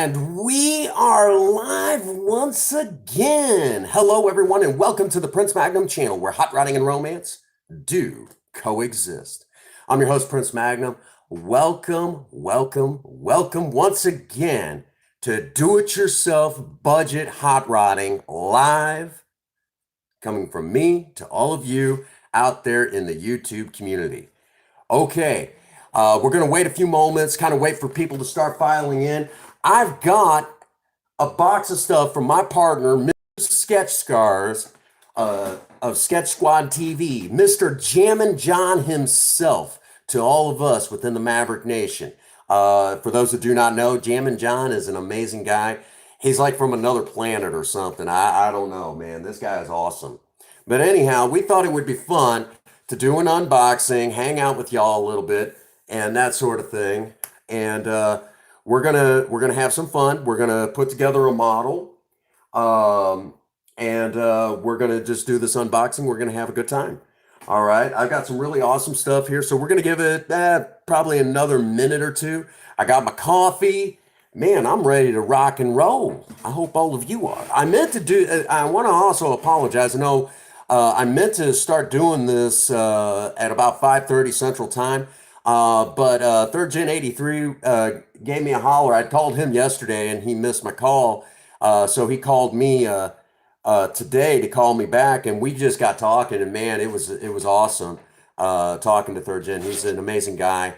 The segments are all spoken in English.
And we are live once again. Hello, everyone, and welcome to the Prince Magnum channel where hot rodding and romance do coexist. I'm your host, Prince Magnum. Welcome, welcome, welcome once again to Do It Yourself Budget Hot Rodding live, coming from me to all of you out there in the YouTube community. Okay, we're going to wait a few moments, kind of wait for people to start filing in. I've got a box of stuff from my partner, Mr. Sketch Scars of Sketch Squad TV, Mr. Jammin Jon himself, to all of us within the Maverick Nation. For those that do not know, Jammin Jon is an amazing guy. He's like from another planet or something. I don't know, man. This guy is awesome. But anyhow, we thought it would be fun to do an unboxing, hang out with y'all a little bit, and that sort of thing. And we're gonna have some fun. We're gonna put together a model, and we're gonna just do this unboxing. We're gonna have a good time. All right, I've got some really awesome stuff here, so we're gonna give it probably another minute or two. I got my coffee. Man, I'm ready to rock and roll. I hope all of you are. I meant to do. I want to also apologize. I know I meant to start doing this at about 5:30 Central Time. But Third Gen 83 gave me a holler. I'd called him yesterday and he missed my call. So he called me today to call me back, and we just got talking, and man, it was awesome talking to Third Gen. He's an amazing guy.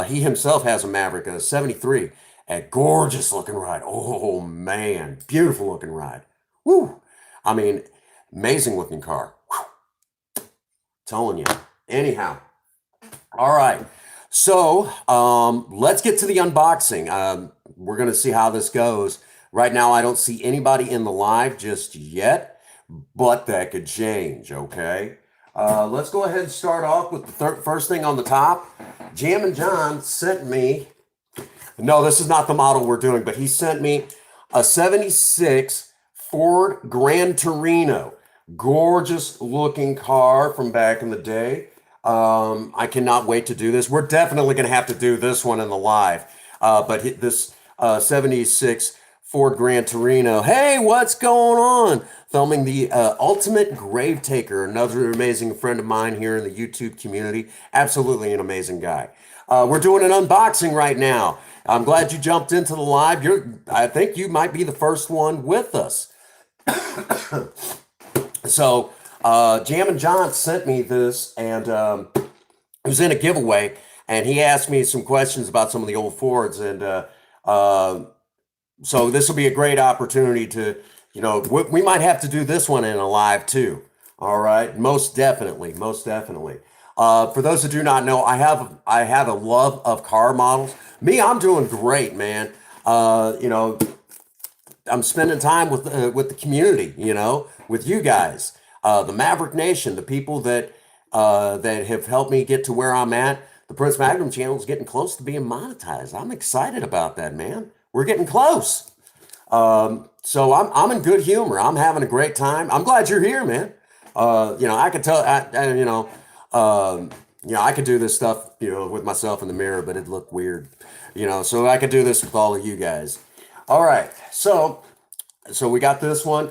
He himself has a Maverick, a 73, a gorgeous looking ride. Oh man, beautiful looking ride. Woo! I mean, amazing looking car. Whew. Telling you. Anyhow. All right. So let's get to the unboxing. We're going to see how this goes. Right now, I don't see anybody in the live just yet, but that could change, okay? Let's go ahead and start off with the first thing on the top. Jammin Jon sent me, no, this is not the model we're doing, but he sent me a 76 Ford Gran Torino. Gorgeous looking car from back in the day. I cannot wait to do this. We're definitely going to have to do this one in the live. But this 76 Ford Gran Torino. Hey, what's going on? Filming the Ultimate Grave Taker, another amazing friend of mine here in the YouTube community. Absolutely an amazing guy. We're doing an unboxing right now. I'm glad you jumped into the live. I think you might be the first one with us. So, Jammin Jon sent me this, and it was in a giveaway, and he asked me some questions about some of the old Fords, and so this will be a great opportunity to, we might have to do this one in a live too. All right, most definitely, most definitely. For those who do not know, I have a love of car models. Me, I'm doing great, man. I'm spending time with the community, with you guys. The Maverick Nation, the people that have helped me get to where I'm at. The Prince Magnum channel is getting close to being monetized. I'm excited about that, man. We're getting close. So I'm in good humor. I'm having a great time. I'm glad you're here, man. I could tell. I could do this stuff, with myself in the mirror, but it'd look weird, So I could do this with all of you guys. All right, so we got this one.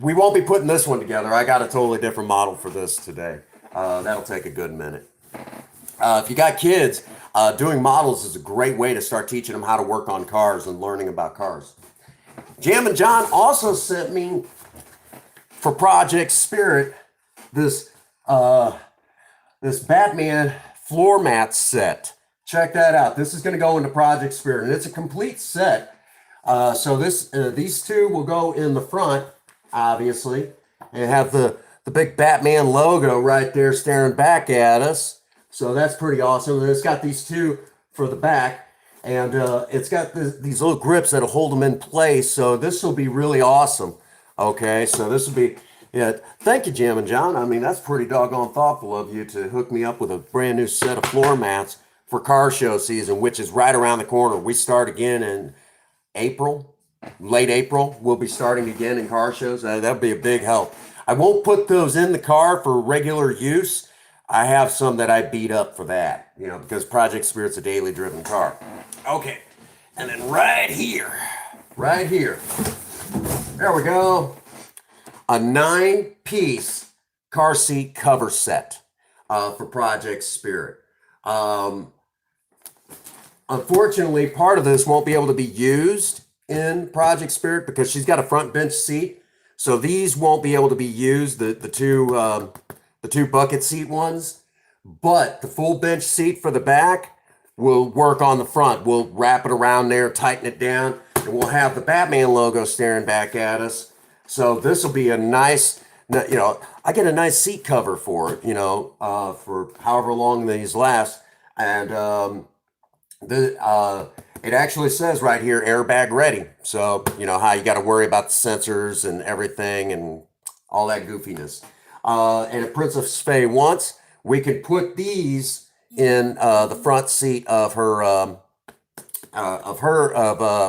We won't be putting this one together. I got a totally different model for this today. That'll take a good minute. If you got kids, doing models is a great way to start teaching them how to work on cars and learning about cars. Jammin Jon also sent me, for Project Spirit, this Batman floor mat set. Check that out. This is going to go into Project Spirit, and it's a complete set. So these two will go in the front, obviously, and have the big Batman logo right there staring back at us. So that's pretty awesome. And it's got these two for the back, and it's got these little grips that'll hold them in place. So this will be really awesome. Okay, so this will be, yeah. Thank you, Jammin Jon. I mean, that's pretty doggone thoughtful of you to hook me up with a brand new set of floor mats for car show season, which is right around the corner. We start again in April, late April. We'll be starting again in car shows. That'll be a big help. I won't put those in the car for regular use. I have some that I beat up for that, because Project Spirit's a daily driven car. Okay, and then right here, right here. There we go. A 9-piece car seat cover set for Project Spirit. Unfortunately, part of this won't be able to be used in Project Spirit because she's got a front bench seat. So these won't be able to be used, the two bucket seat ones. But the full bench seat for the back will work on the front. We'll wrap it around there, tighten it down, and we'll have the Batman logo staring back at us. So this will be a nice, I get a nice seat cover for it, for however long these last. And it actually says right here, airbag ready. So, you know how you got to worry about the sensors and everything and all that goofiness. And if Princess Faye wants, we could put these in the front seat of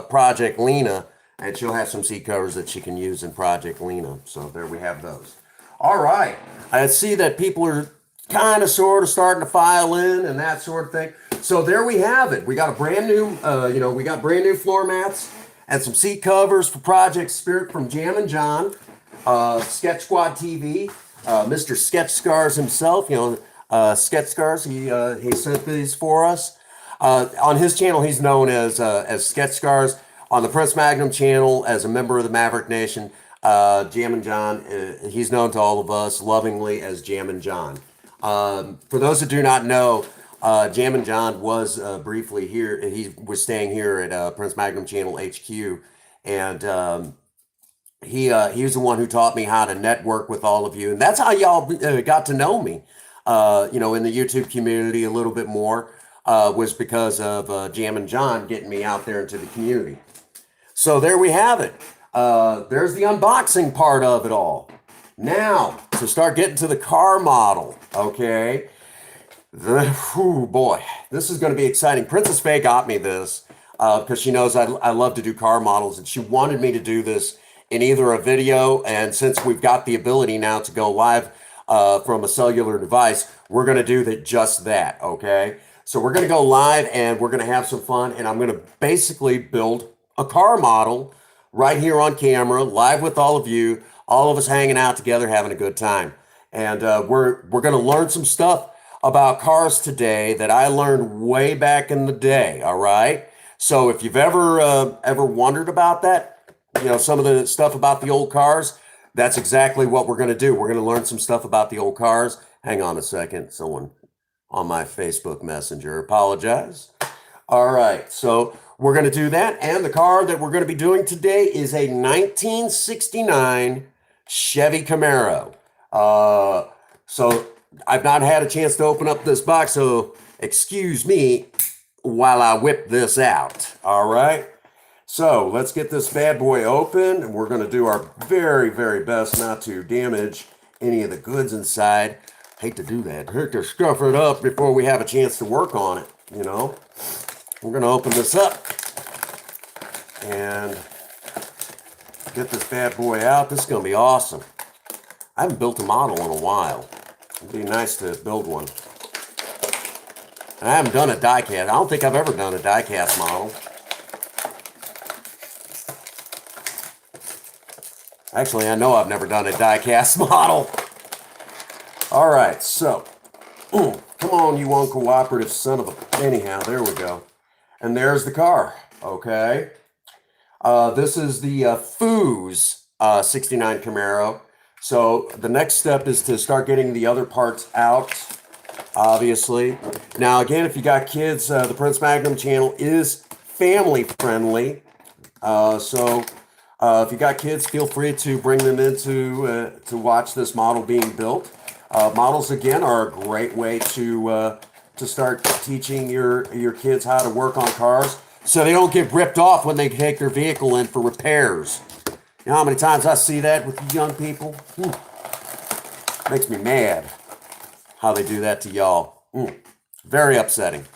Project Lena, and she'll have some seat covers that she can use in Project Lena. So there we have those. All right. I see that people are kind of sort of starting to file in and that sort of thing. So there we have it. We got a brand new, we got brand new floor mats and some seat covers for Project Spirit from Jammin Jon, Sketch Squad TV, Mr. Sketch Scars himself. Sketch Scars. He sent these for us. On his channel, he's known as Sketch Scars. On the Prince Magnum channel, as a member of the Maverick Nation, Jammin Jon, he's known to all of us lovingly as Jammin Jon. For those that do not know, Jammin Jon was briefly here. He was staying here at Prince Magnum Channel HQ, and he was the one who taught me how to network with all of you, and that's how y'all got to know me. In the YouTube community a little bit more was because of Jammin Jon getting me out there into the community. So there we have it. There's the unboxing part of it all. Now, to start getting to the car model, okay? Boy, this is going to be exciting. Princess Faye got me this because she knows I love to do car models, and she wanted me to do this in either a video, and since we've got the ability now to go live from a cellular device, we're going to do just that, okay? So we're going to go live, and we're going to have some fun, and I'm going to basically build a car model right here on camera, live with all of you, all of us hanging out together, having a good time. And we're going to learn some stuff about cars today that I learned way back in the day, all right? So if you've ever wondered about that, some of the stuff about the old cars, that's exactly what we're going to do. We're going to learn some stuff about the old cars. Hang on a second. Someone on my Facebook Messenger. Apologize. All right, so we're going to do that. And the car that we're going to be doing today is a 1969 Chevy Camaro. So I've not had a chance to open up this box, so excuse me while I whip this out. All right, so let's get this bad boy open, and we're going to do our very, very best not to damage any of the goods inside. Hate to do that. Hate to scuff it up before we have a chance to work on it, We're going to open this up and get this bad boy out. This is going to be awesome. I haven't built a model in a while. It'd be nice to build one. And I haven't done a die cast. I don't think I've ever done a die cast model. Actually, I know I've never done a die cast model. All right, so come on, you uncooperative son of a... Anyhow, there we go. And there's the car, okay? This is the Foos 69 Camaro. So the next step is to start getting the other parts out, obviously. Now, again, if you got kids, the Prince Magnum channel is family friendly. So if you got kids, feel free to bring them in to watch this model being built. Models, again, are a great way to start teaching your kids how to work on cars so they don't get ripped off when they take their vehicle in for repairs. You know how many times I see that with you young people? Makes me mad how they do that to y'all. Very upsetting.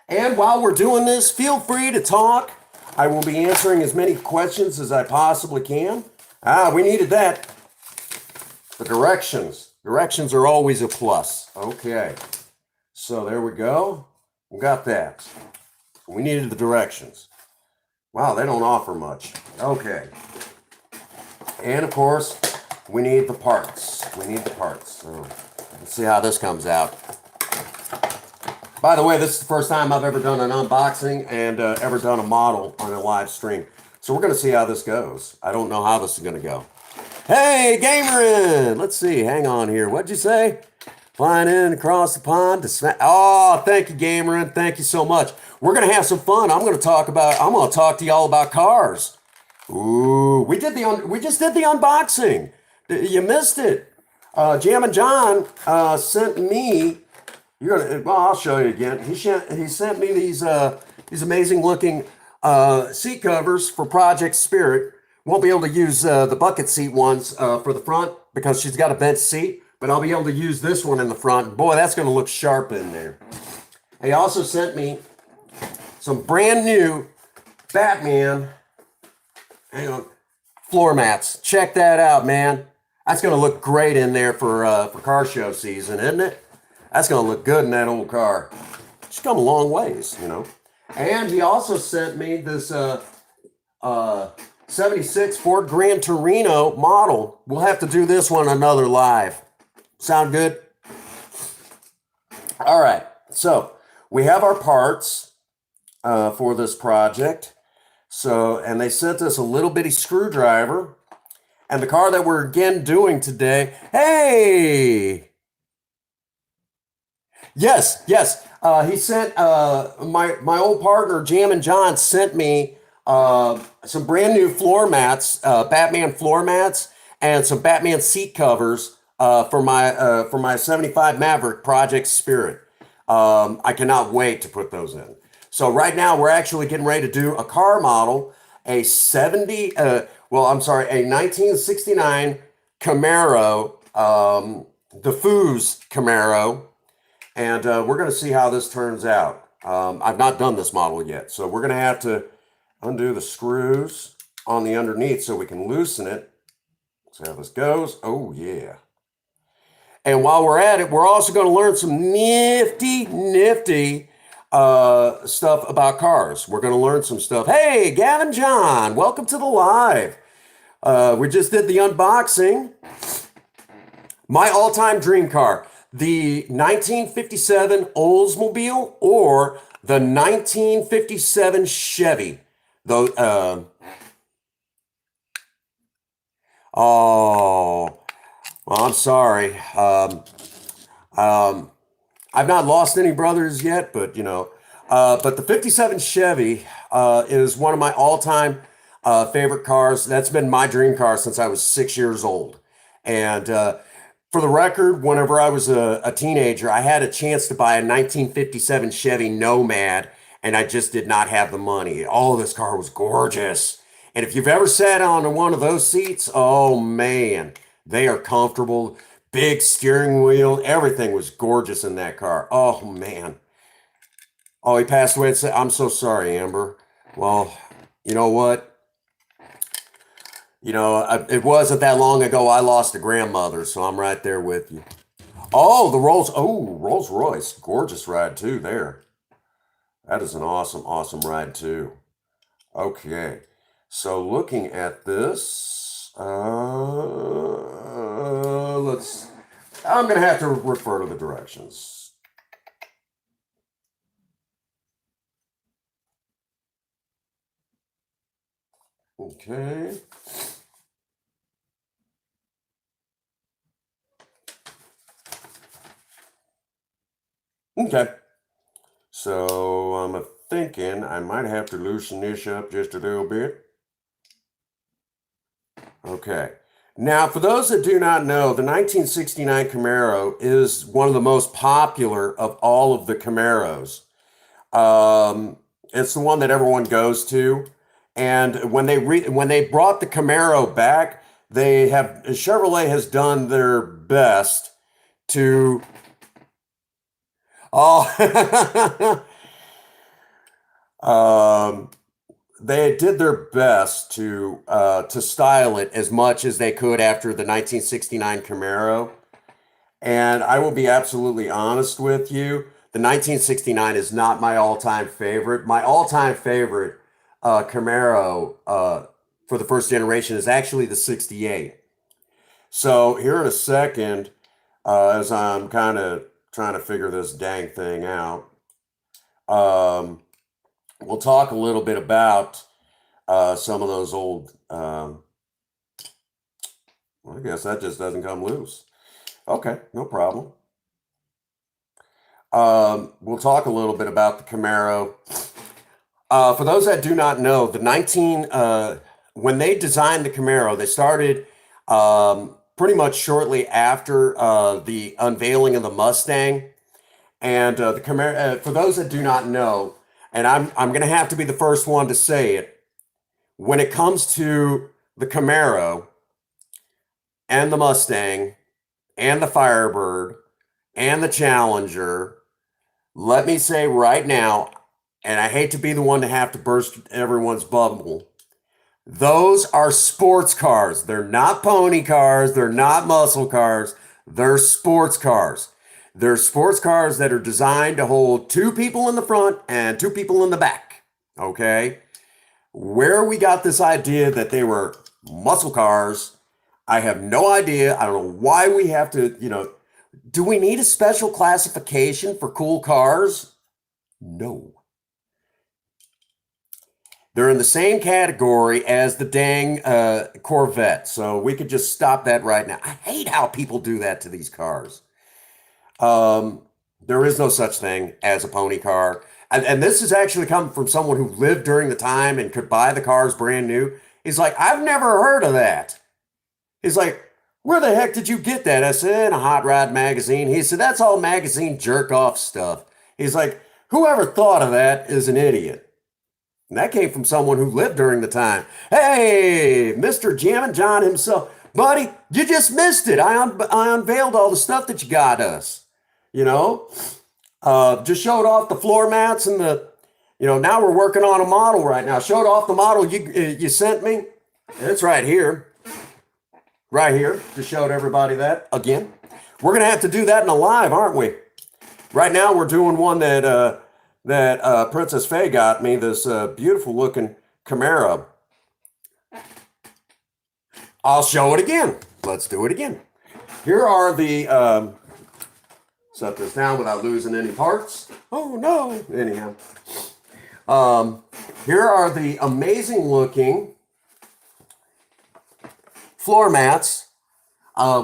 And while we're doing this, feel free to talk. I will be answering as many questions as I possibly can. We needed that. The directions. Directions are always a plus. Okay. So there we go. We got that. We needed the directions. Wow, they don't offer much. Okay. And of course, we need the parts. We need the parts. So let's see how this comes out. By the way, this is the first time I've ever done an unboxing and ever done a model on a live stream. So we're going to see how this goes. I don't know how this is going to go. Hey, Gamerin! Let's see. Hang on here. What'd you say? Flying in across the pond to smack. Oh, thank you, Gamerin. Thank you so much. We're going to have some fun. I'm going to talk to y'all about cars. Ooh, we just did the unboxing. You missed it. Jammin Jon sent me. Well, I'll show you again. He sent me these amazing looking seat covers for Project Spirit. Won't be able to use the bucket seat ones for the front because she's got a bench seat, but I'll be able to use this one in the front. Boy, that's going to look sharp in there. He also sent me some brand new Batman, hang on, floor mats. Check that out, man. That's going to look great in there for car show season, isn't it? That's going to look good in that old car. She's come a long ways, you know. And he also sent me this 76 Ford Gran Torino model. We'll have to do this one another live. Sound good? All right. So we have our parts for this project. So, and they sent us a little bitty screwdriver. And the car that we're again doing today, hey! Yes, yes. He sent my old partner Jammin Jon sent me some brand new floor mats, Batman floor mats, and some Batman seat covers for my '75 Maverick Project Spirit. I cannot wait to put those in. So right now we're actually getting ready to do a car model, a 1969 Camaro, the Foos Camaro. And we're going to see how this turns out. I've not done this model yet, so we're going to have to undo the screws on the underneath so we can loosen it. See how this goes. Oh, yeah. And while we're at it, we're also going to learn some nifty stuff about cars. We're going to learn some stuff. Hey, Gavin John, welcome to the live. We just did the unboxing. My all-time dream car. The 1957 Oldsmobile or the 1957 Chevy. Oh, well, I'm sorry. I've not lost any brothers yet, but you know, but the 57 Chevy is one of my all-time favorite cars. That's been my dream car since I was 6 years old. And for the record, whenever I was a teenager, I had a chance to buy a 1957 Chevy Nomad, and I just did not have the money. Oh, this car was gorgeous. And if you've ever sat on one of those seats, oh man, they are comfortable. Big steering wheel, everything was gorgeous in that car. Oh man. Oh, he passed away. I'm so sorry, Amber. Well, you know what? It wasn't that long ago I lost a grandmother, so I'm right there with you. Oh, Rolls Royce. Gorgeous ride too there. That is an awesome ride too. Okay. So looking at this, I'm going to have to refer to the directions. Okay. Okay. So I'm thinking I might have to loosen this up just a little bit. Okay. Now, for those that do not know, the 1969 Camaro is one of the most popular of all of the Camaros. It's the one that everyone goes to. And when they brought the Camaro back, Chevrolet has done their best to oh um they did their best to style it as much as they could after the 1969 Camaro. And I will be absolutely honest with you. The 1969 is not my all-time favorite. My all-time favorite Camaro for the first generation is actually the 68. So here in a second, as I'm kind of trying to figure this dang thing out, um, we'll talk a little bit about some of those old. Well, I guess that just doesn't come loose. Okay, no problem. We'll talk a little bit about the Camaro. For those that do not know, when they designed the Camaro, they started pretty much shortly after the unveiling of the Mustang. And the Camaro, for those that do not know, and I'm going to have to be the first one to say it, when it comes to the Camaro and the Mustang and the Firebird and the Challenger, let me say right now, and I hate to be the one to have to burst everyone's bubble, those are sports cars. They're not pony cars. They're not muscle cars. They're sports cars. They're sports cars that are designed to hold two people in the front and two people in the back. Okay? Where we got this idea that they were muscle cars, I have no idea. I don't know why we have to, do we need a special classification for cool cars? No. They're in the same category as the dang Corvette. So we could just stop that right now. I hate how people do that to these cars. There is no such thing as a pony car. And this is actually coming from someone who lived during the time and could buy the cars brand new. He's like, I've never heard of that. He's like, where the heck did you get that? I said, in a Hot Rod magazine. He said, that's all magazine jerk off stuff. He's like, whoever thought of that is an idiot. And that came from someone who lived during the time. Hey, Mr. Jammin Jon himself. Buddy, you just missed it. I unveiled all the stuff that you got us. Just showed off the floor mats and now we're working on a model right now. Showed off the model you sent me. It's right here. Right here. Just showed everybody that again. We're going to have to do that in a live, aren't we? Right now we're doing one that Princess Faye got me, this beautiful looking Camaro. I'll show it again. Let's do it again. Here are the, set this down without losing any parts. Oh no. Anyhow. Here are the amazing looking floor mats,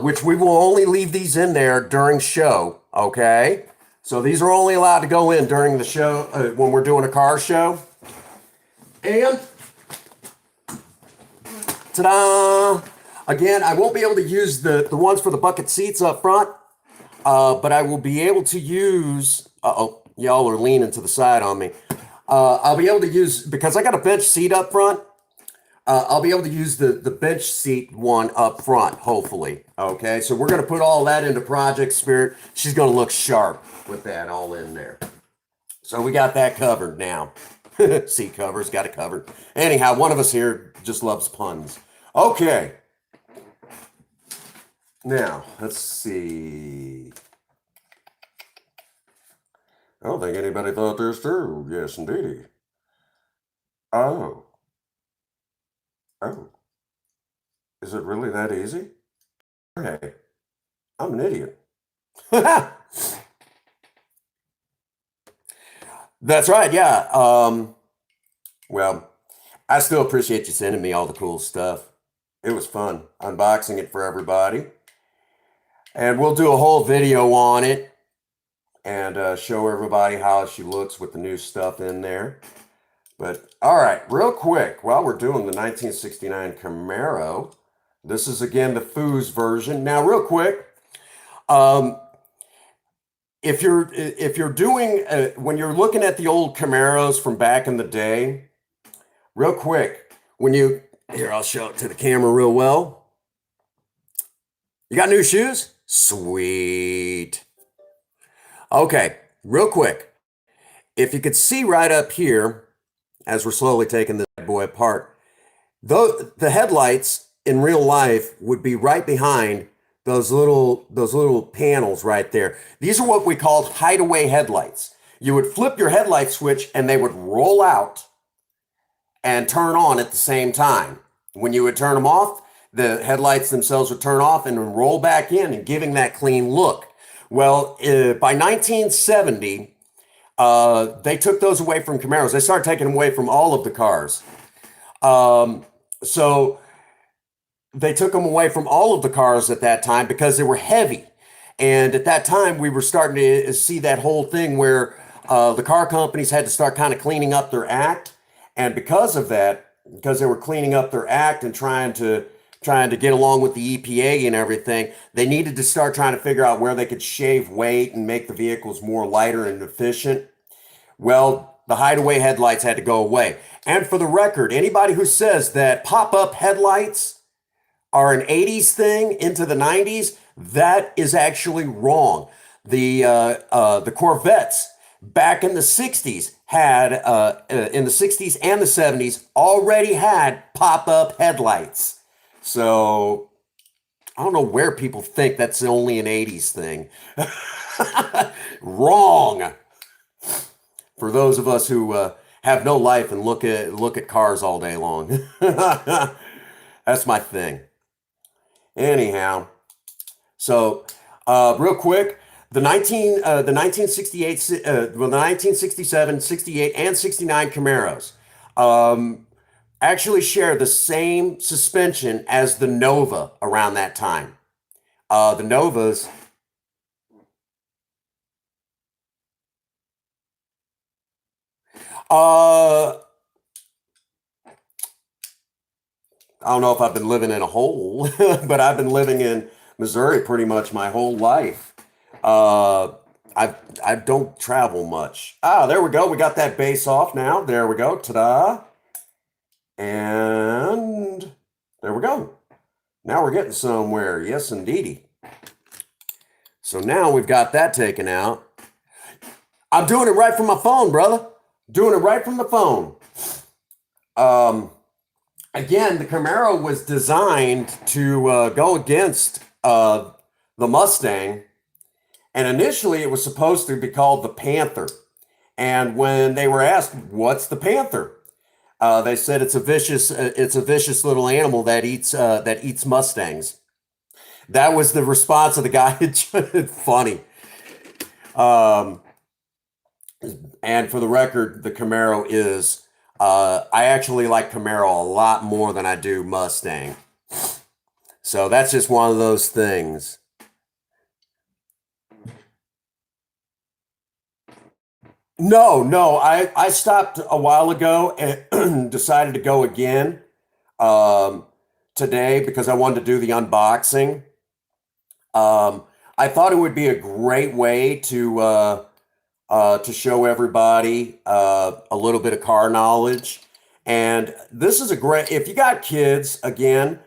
which we will only leave these in there during show, okay? So these are only allowed to go in during the show, when we're doing a car show. And, ta-da! Again, I won't be able to use the ones for the bucket seats up front, but I will be able to use, y'all are leaning to the side on me. I'll be able to use, because I got a bench seat up front, I'll be able to use the bench seat one up front, hopefully. Okay, so we're going to put all that into Project Spirit. She's going to look sharp with that all in there. So we got that covered now. Seat covers, got it covered. Anyhow, one of us here just loves puns. Okay. Now, let's see. I don't think anybody thought this through. Yes, indeedy. Oh. Oh. Is it really that easy? Hey, I'm an idiot. That's right, yeah. Well, I still appreciate you sending me all the cool stuff. It was fun unboxing it for everybody. And we'll do a whole video on it and show everybody how she looks with the new stuff in there. But all right, real quick, while we're doing the 1969 Camaro, this is again the Foos version. Now, real quick, if you're doing when you're looking at the old Camaros from back in the day, real quick, here I'll show it to the camera real well. You got new shoes? Sweet. Okay, real quick, if you could see right up here, as we're slowly taking this boy apart, though the headlights in real life would be right behind those little panels right there. These are what we called hideaway headlights. You would flip your headlight switch and they would roll out and turn on at the same time. When you would turn them off, the headlights themselves would turn off and roll back in and giving that clean look. Well, by 1970, they took those away from Camaros. They started taking them away from all of the cars. So they took them away from all of the cars at that time because they were heavy. And at that time, we were starting to see that whole thing where the car companies had to start kind of cleaning up their act. And because of that, because they were cleaning up their act and trying to get along with the EPA and everything, they needed to start trying to figure out where they could shave weight and make the vehicles more lighter and efficient. Well, the hideaway headlights had to go away. And for the record, anybody who says that pop-up headlights are an 80s thing into the 90s, that is actually wrong. The Corvettes back in the 60s had, in the 60s and the 70s, already had pop-up headlights. So I don't know where people think that's only an 80s thing. Wrong. For those of us who have no life and look at cars all day long. That's my thing. Anyhow, so real quick, the 1968, the 1967, 68, and 69 Camaros actually share the same suspension as the Nova around that time. The Novas. I don't know if I've been living in a hole, but I've been living in Missouri pretty much my whole life. I don't travel much. Ah, there we go. We got that bass off now. There we go. Ta-da. And there we go. Now we're getting somewhere. Yes, indeedy. So now we've got that taken out. I'm doing it right from my phone, brother. Doing it right from the phone. Again, the Camaro was designed to go against the Mustang. And initially it was supposed to be called the Panther. And when they were asked, what's the Panther? They said it's a vicious little animal that eats Mustangs. That was the response of the guy. Funny. And for the record, the Camaro is, I actually like Camaro a lot more than I do Mustang. So that's just one of those things. No, I stopped a while ago and decided to go again today because I wanted to do the unboxing. I thought it would be a great way to show everybody a little bit of car knowledge. And this is a great, if you got kids, again,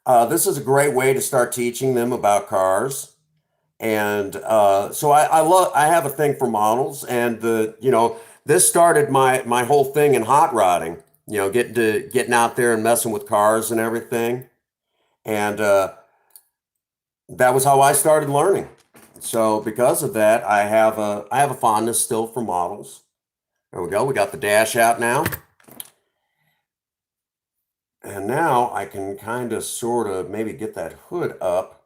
this is a great way to start teaching them about cars. And so I have a thing for models, and this started my whole thing in hot rodding. Getting out there and messing with cars and everything, and that was how I started learning. So because of that, I have a fondness still for models. There we go. We got the dash out now, and now I can kind of sort of maybe get that hood up.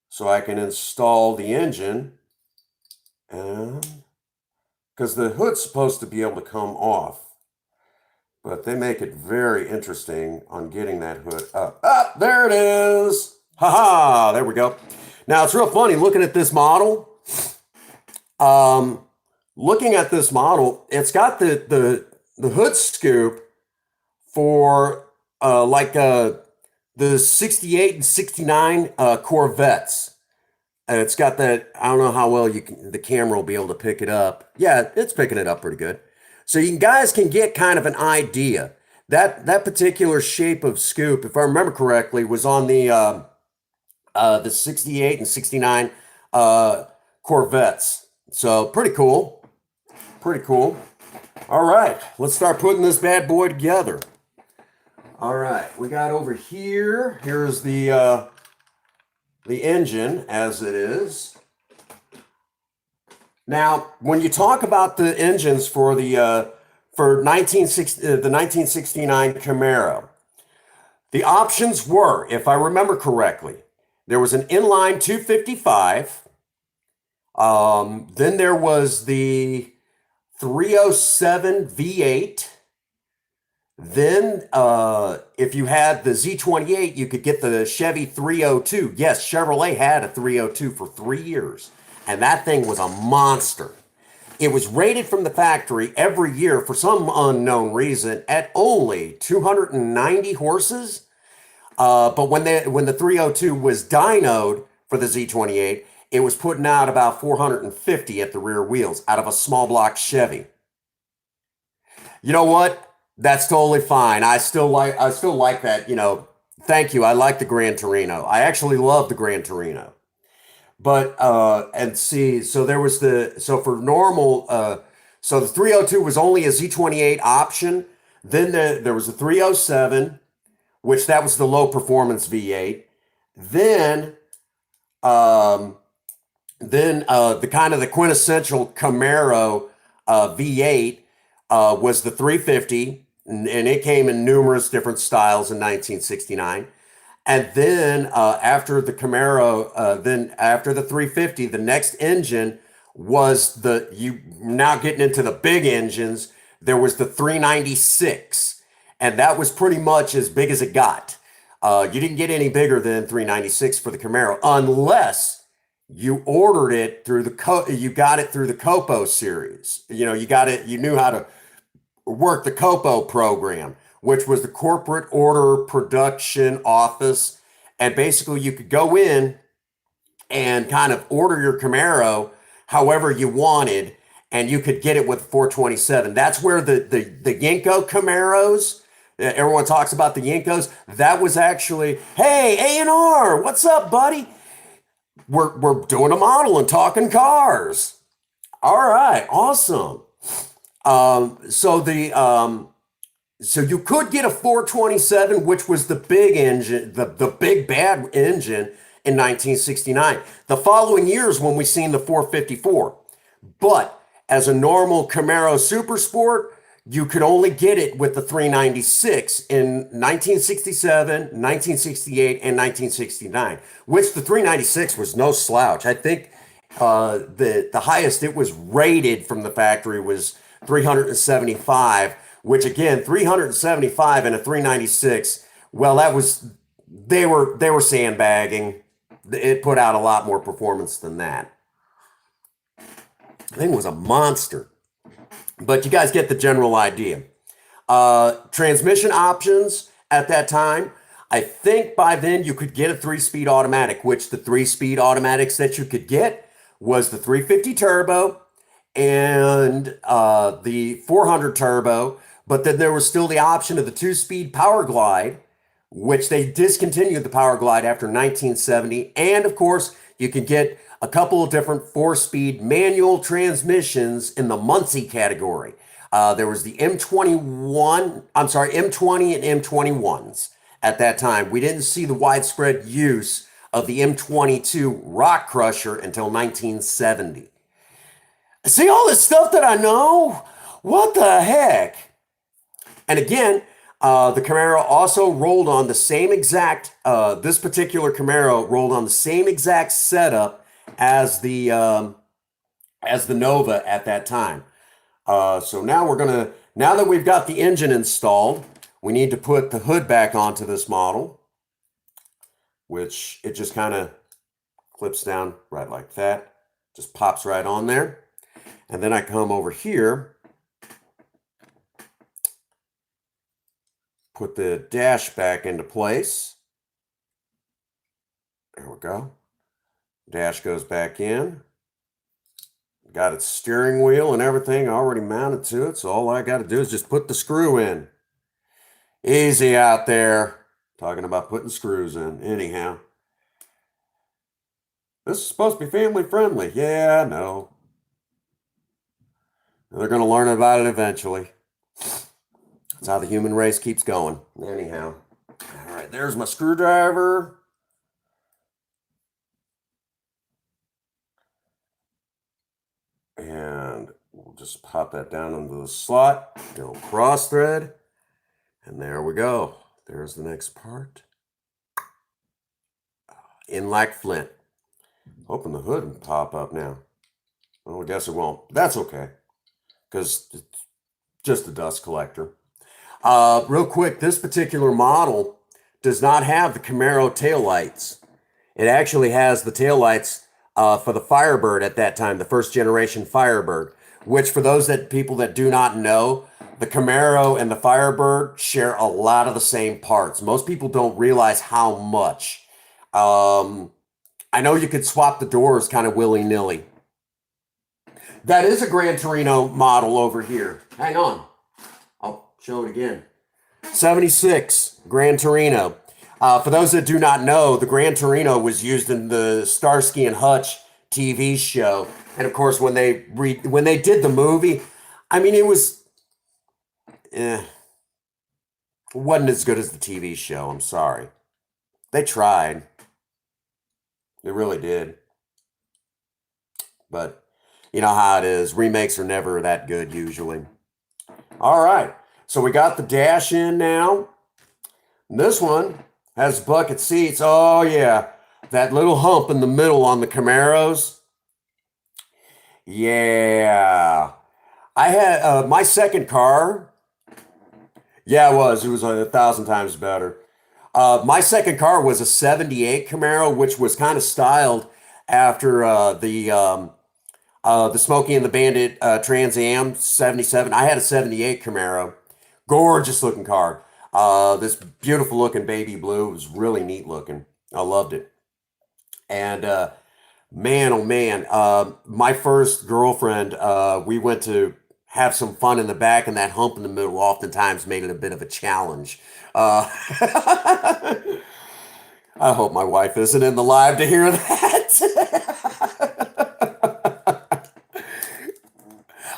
So I can install the engine, and because the hood's supposed to be able to come off, but they make it very interesting on getting that hood up. Ah, there it is. Ha, there we go. Now it's real funny looking at this model. Looking at this model, it's got the hood scoop for the 68 and 69 Corvettes. And it's got that, I don't know how well the camera will be able to pick it up. Yeah, it's picking it up pretty good. So you guys can get kind of an idea. That particular shape of scoop, if I remember correctly, was on the 68 and 69 Corvettes. So pretty cool. Pretty cool. All right, let's start putting this bad boy together. All right, we got over here. Here's the engine as it is. Now, when you talk about the engines for the for 1960, the 1969 Camaro. The options were, if I remember correctly, there was an inline 255. Then there was the 307 V8. Then, if you had the Z28, you could get the Chevy 302. Yes, Chevrolet had a 302 for 3 years, and that thing was a monster. It was rated from the factory every year for some unknown reason at only 290 horses. But when the 302 was dynoed for the Z28, it was putting out about 450 at the rear wheels out of a small block Chevy. You know what? That's totally fine. I still like that, you know. Thank you. I like the Gran Torino. I actually love the Gran Torino. But and see, so there was the so for normal so the 302 was only a Z28 option. Then there was a 307, which that was the low performance V8. Then um the kind of the quintessential Camaro V8 was the 350, and it came in numerous different styles in 1969. And then after the Camaro, then after the 350, the next engine was the you now getting into the big engines. There was the 396, and that was pretty much as big as it got. You didn't get any bigger than 396 for the Camaro unless you ordered it through you got it through the Copo series. You know, you got it. You knew how to work the Copo program, which was the corporate order production office. And basically, you could go in and kind of order your Camaro however you wanted, and you could get it with 427. That's where the Yenko Camaros, everyone talks about the Yenkos. That was actually, hey, A&R, what's up, buddy? We're doing a model and talking cars. All right, awesome. So so you could get a 427, which was the big engine, the big bad engine in 1969. The following years when we seen the 454. But as a normal Camaro Super Sport, you could only get it with the 396 in 1967, 1968, and 1969, which the 396 was no slouch. I think the highest it was rated from the factory was 375, which again, 375 and a 396, well, that was they were sandbagging. It put out a lot more performance than that. The thing was a monster. But you guys get the general idea. Transmission options at that time, I think by then you could get a 3-speed automatic, which the 3-speed automatics that you could get was the 350 turbo and the 400 turbo. But then there was still the option of the 2-speed Power Glide, which they discontinued the Power Glide after 1970. And of course, you could get a couple of different 4-speed manual transmissions in the Muncie category. There was the M20 and M21s at that time. We didn't see the widespread use of the M22 Rock Crusher until 1970. See all this stuff that I know? What the heck? And again, the Camaro also rolled on the same exact, this particular Camaro rolled on the same exact setup as the Nova at that time. So now that we've got the engine installed, we need to put the hood back onto this model, which it just kind of clips down right like that, just pops right on there. And then I come over here, put the dash back into place. There we go. Dash goes back in. Got its steering wheel and everything already mounted to it, so all I got to do is just put the screw in. Easy out there. Talking about putting screws in. Anyhow. This is supposed to be family friendly. Yeah, I know. They're going to learn about it eventually. That's how the human race keeps going. Anyhow. All right, there's my screwdriver. And We'll just pop that down into the slot, do a cross thread, and there we go. There's the next part. In like flint. Hoping the hood will pop up now. Well, I guess it won't. That's okay, because it's just a dust collector. Real quick, this particular model does not have the Camaro taillights. It actually has the taillights for the Firebird at that time, the first generation Firebird, which for those people that do not know, the Camaro and the Firebird share a lot of the same parts. Most people don't realize how much. I know you could swap the doors kind of willy-nilly. That is a Gran Torino model over here. Hang on. I'll show it again. 76 Gran Torino. For those that do not know, the Gran Torino was used in the Starsky and Hutch TV show. And of course, when they did the movie, I mean, it wasn't as good as the TV show. I'm sorry. They tried. They really did. But you know how it is. Remakes are never that good usually. All right. So we got the dash in now. This one has bucket seats. Oh, yeah. That little hump in the middle on the Camaros. Yeah. I had my second car. Yeah, it was. It was 1,000 times better. My second car was a 78 Camaro, which was kind of styled after the Smokey and the Bandit Trans Am 77. I had a 78 Camaro. Gorgeous looking car. This beautiful looking baby blue. It was really neat looking. I loved it. And man, oh man, my first girlfriend, we went to have some fun in the back, and that hump in the middle oftentimes made it a bit of a challenge. I hope my wife isn't in the live to hear that.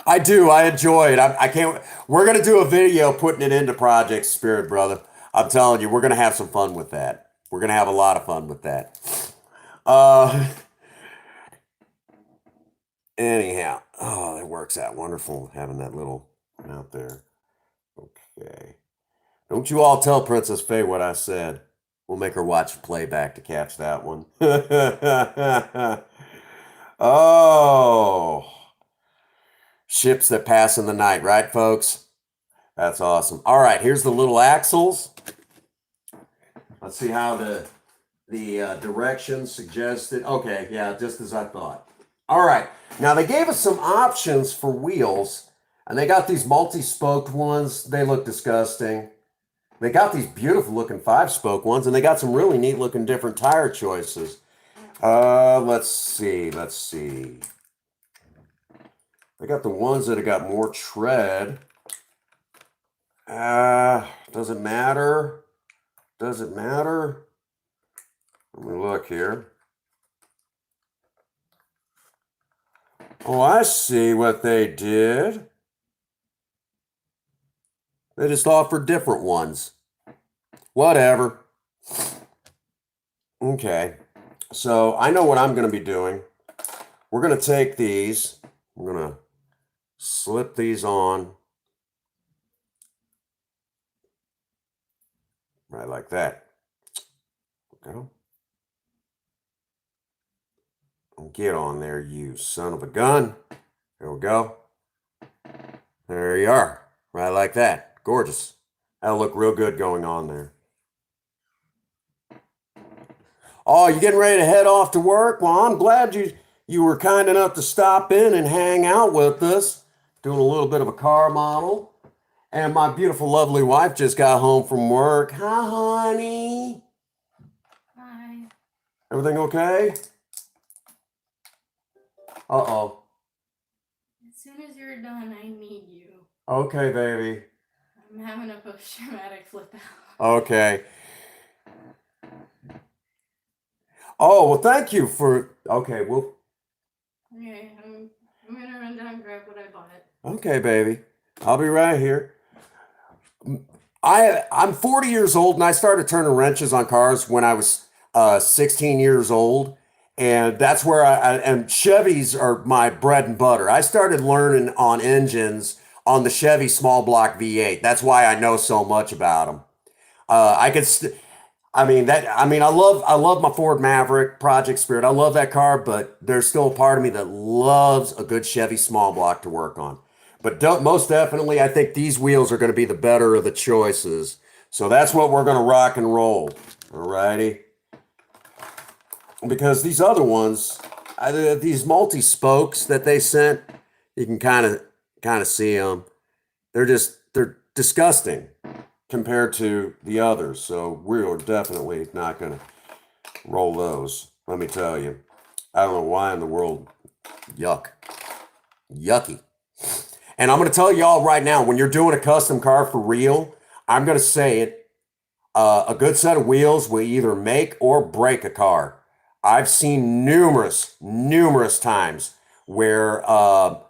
I do. I enjoy it. I can't. We're gonna do a video putting it into Project Spirit, brother. I'm telling you, we're gonna have some fun with that. We're gonna have a lot of fun with that. Anyhow, oh, that works out wonderful having that little one out there. Okay. Don't you all tell Princess Faye what I said. We'll make her watch playback to catch that one. Oh, ships that pass in the night, right, folks? That's awesome. All right, here's the little axles. Let's see how the directions suggested. Okay, yeah, just as I thought. All right, now they gave us some options for wheels, and they got these multi-spoked ones. They look disgusting. They got these beautiful looking 5-spoke ones, and they got some really neat looking different tire choices. Let's see. They got the ones that have got more tread. Does it matter? Does it matter? Let me look here. Oh, I see what they did. They just offered different ones. Whatever. Okay. So I know what I'm going to be doing. We're going to take these. I'm going to slip these on. Right like that. Okay. Get on there, you son of a gun. There we go. There you are. Right like that. Gorgeous. That'll look real good going on there. Oh, you getting ready to head off to work? Well, I'm glad you were kind enough to stop in and hang out with us. Doing a little bit of a car model. And my beautiful, lovely wife just got home from work. Hi, honey. Hi. Everything okay? Uh-oh. As soon as you're done, I need you. Okay, baby. I'm having a post-traumatic flip out. Okay. Oh, well, thank you for... Okay, well... Okay, I'm gonna run down and grab what I bought. Okay, baby. I'll be right here. I'm 40 years old, and I started turning wrenches on cars when I was 16 years old. And that's where and Chevys are my bread and butter. I started learning on engines on the Chevy small block V8. That's why I know so much about them. I could, I love my Ford Maverick Project Spirit. I love that car, but there's still a part of me that loves a good Chevy small block to work on. But most definitely, I think these wheels are going to be the better of the choices. So that's what we're going to rock and roll. Alrighty. Because these other ones, these multi spokes that they sent, you can kind of see them. They're disgusting compared to the others. So we're definitely not going to roll those. Let me tell you. I don't know why in the world. Yuck. Yucky. And I'm going to tell y'all right now, when you're doing a custom car for real, I'm going to say it. A good set of wheels will either make or break a car. I've seen numerous times where a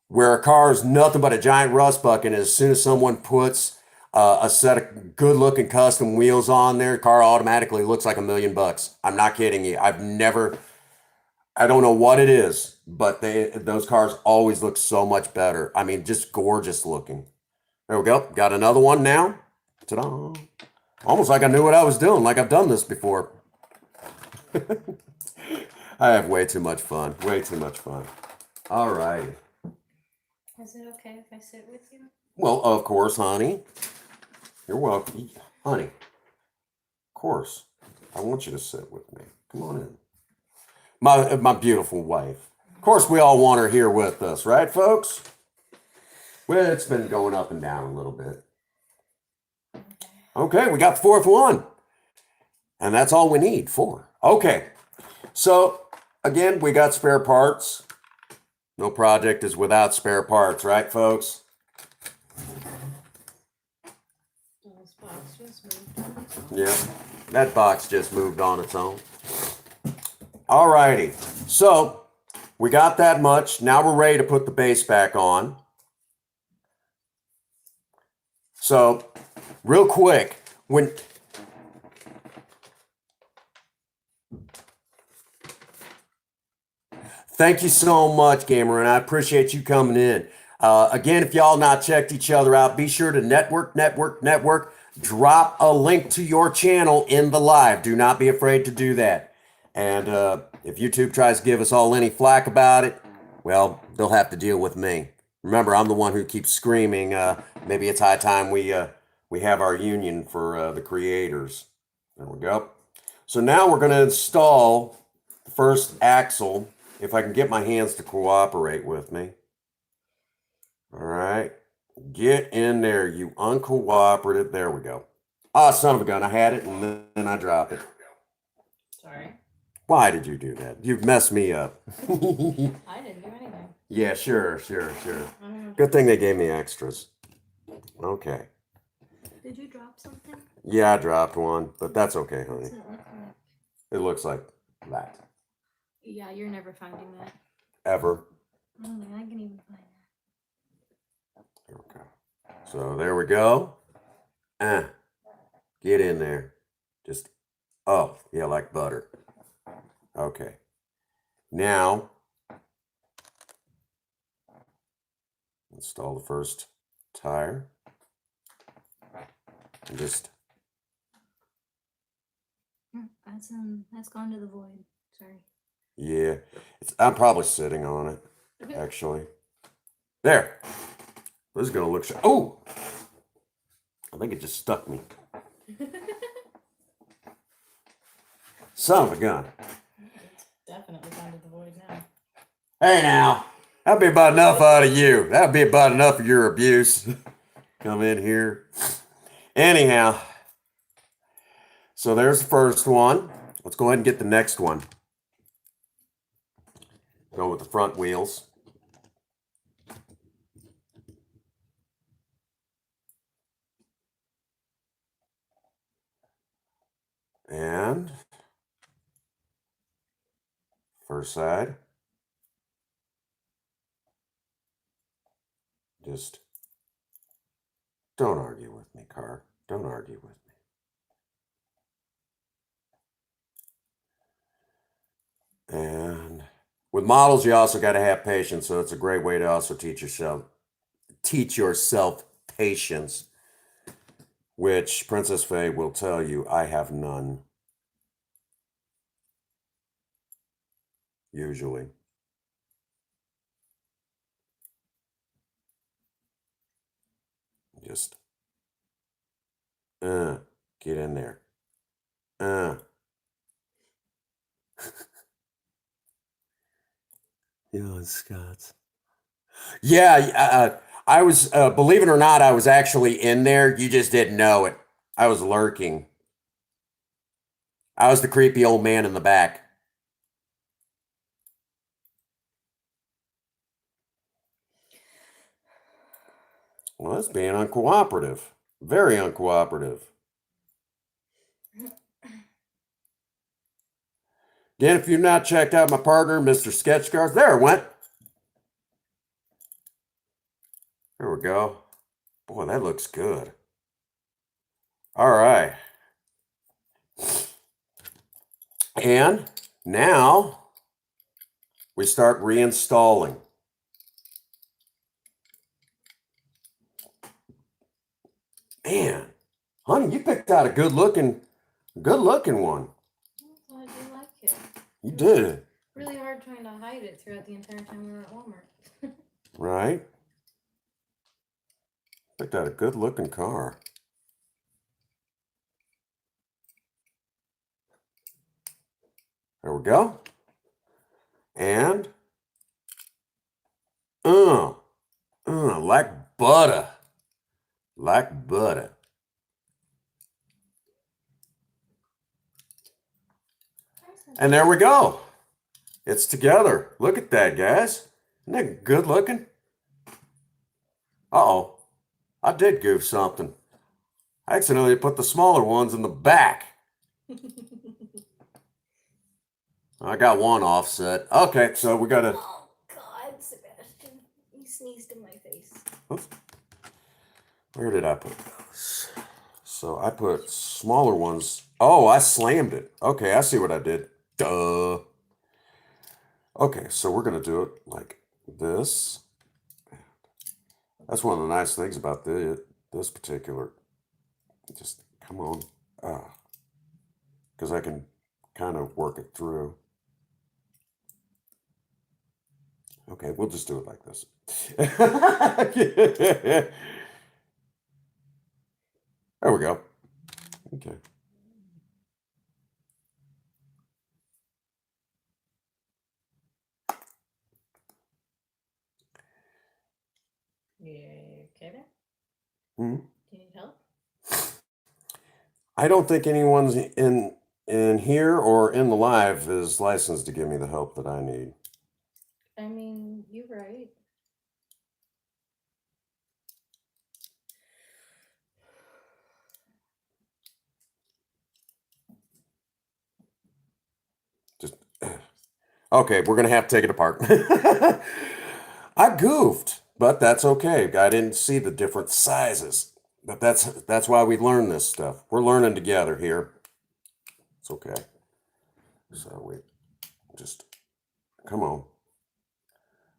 car is nothing but a giant rust bucket, and as soon as someone puts a set of good-looking custom wheels on there, the car automatically looks like $1,000,000. I'm not kidding you. I don't know what it is, but those cars always look so much better. I mean, just gorgeous looking. There we go. Got another one now. Ta-da! Almost like I knew what I was doing, like I've done this before. I have way too much fun. Way too much fun. All right. Is it okay if I sit with you? Well, of course, honey. You're welcome. Honey, of course. I want you to sit with me. Come on in. My beautiful wife. Of course, we all want her here with us, right, folks? Well, it's been going up and down a little bit. Okay, we got the fourth one. And that's all we need, 4. Okay. So, again, we got spare parts. No project is without spare parts, right, folks? This box just moved. Yeah, that box just moved on its own. Alrighty, so we got that much. Now we're ready to put the base back on. So, real quick, thank you so much, Gamer, and I appreciate you coming in. Again, if y'all not checked each other out, be sure to network. Drop a link to your channel in the live. Do not be afraid to do that. And if YouTube tries to give us all any flack about it, well, they'll have to deal with me. Remember, I'm the one who keeps screaming, maybe it's high time we have our union for the creators. There we go. So now we're going to install the first axle, if I can get my hands to cooperate with me. All right. Get in there, you uncooperative. There we go. Ah, son of a gun. I had it and then I dropped it. Sorry. Why did you do that? You've messed me up. I didn't do anything. Yeah, sure. Good thing they gave me extras. Okay. Did you drop something? Yeah, I dropped one, but that's okay, honey. What's it look like? It looks like that. Yeah, you're never finding that. Ever. I don't think I can even find that. Okay. So there we go. Get in there. Just, oh, yeah, like butter. Okay. Now, install the first tire. And just, That's gone to the void. Sorry. yeah. I'm probably sitting on it, actually. There. This is going to look, oh! I think it just stuck me. Son of a gun. It's definitely gone to the void now. Hey now, that'd be about enough out of you. That'd be about enough of your abuse. Come in here. Anyhow, so there's the first one. Let's go ahead and get the next one. Go with the front wheels. And first side. Just don't argue with me, car. Don't argue with me. And with models, you also got to have patience. So it's a great way to also teach yourself patience, which Princess Faye will tell you I have none. Usually. Just get in there. Yeah, Scott. Yeah, I was, believe it or not, I was actually in there. You just didn't know it. I was lurking. I was the creepy old man in the back. Well, that's being uncooperative. Very uncooperative. Again, if you've not checked out my partner, Mr. Sketch Cars, there it went. There we go. Boy, that looks good. All right. And now we start reinstalling. Man, honey, you picked out a good looking one. I do like it. You did. Really hard trying to hide it throughout the entire time we were at Walmart. Right? Picked out a good looking car. There we go. And like butter. Like butter. And there we go. It's together. Look at that, guys. Isn't that good looking? Uh-oh. I did goof something. I accidentally put the smaller ones in the back. I got one offset. Okay, so we got to... Oh, God, Sebastian. You sneezed in my face. Oops. Where did I put those? So I put smaller ones. Oh, I slammed it. Okay, I see what I did. Duh. Okay, so we're going to do it like this. That's one of the nice things about this particular. Just come on. Because I can kind of work it through. Okay, we'll just do it like this. There we go. Okay. Yeah, okay there? Hmm? Do you need help? I don't think anyone's in here or in the live is licensed to give me the help that I need. I mean, you're right. Just okay, we're gonna have to take it apart. I goofed, but that's okay. I didn't see the different sizes. But that's why we learn this stuff. We're learning together here. It's okay. So we just come on.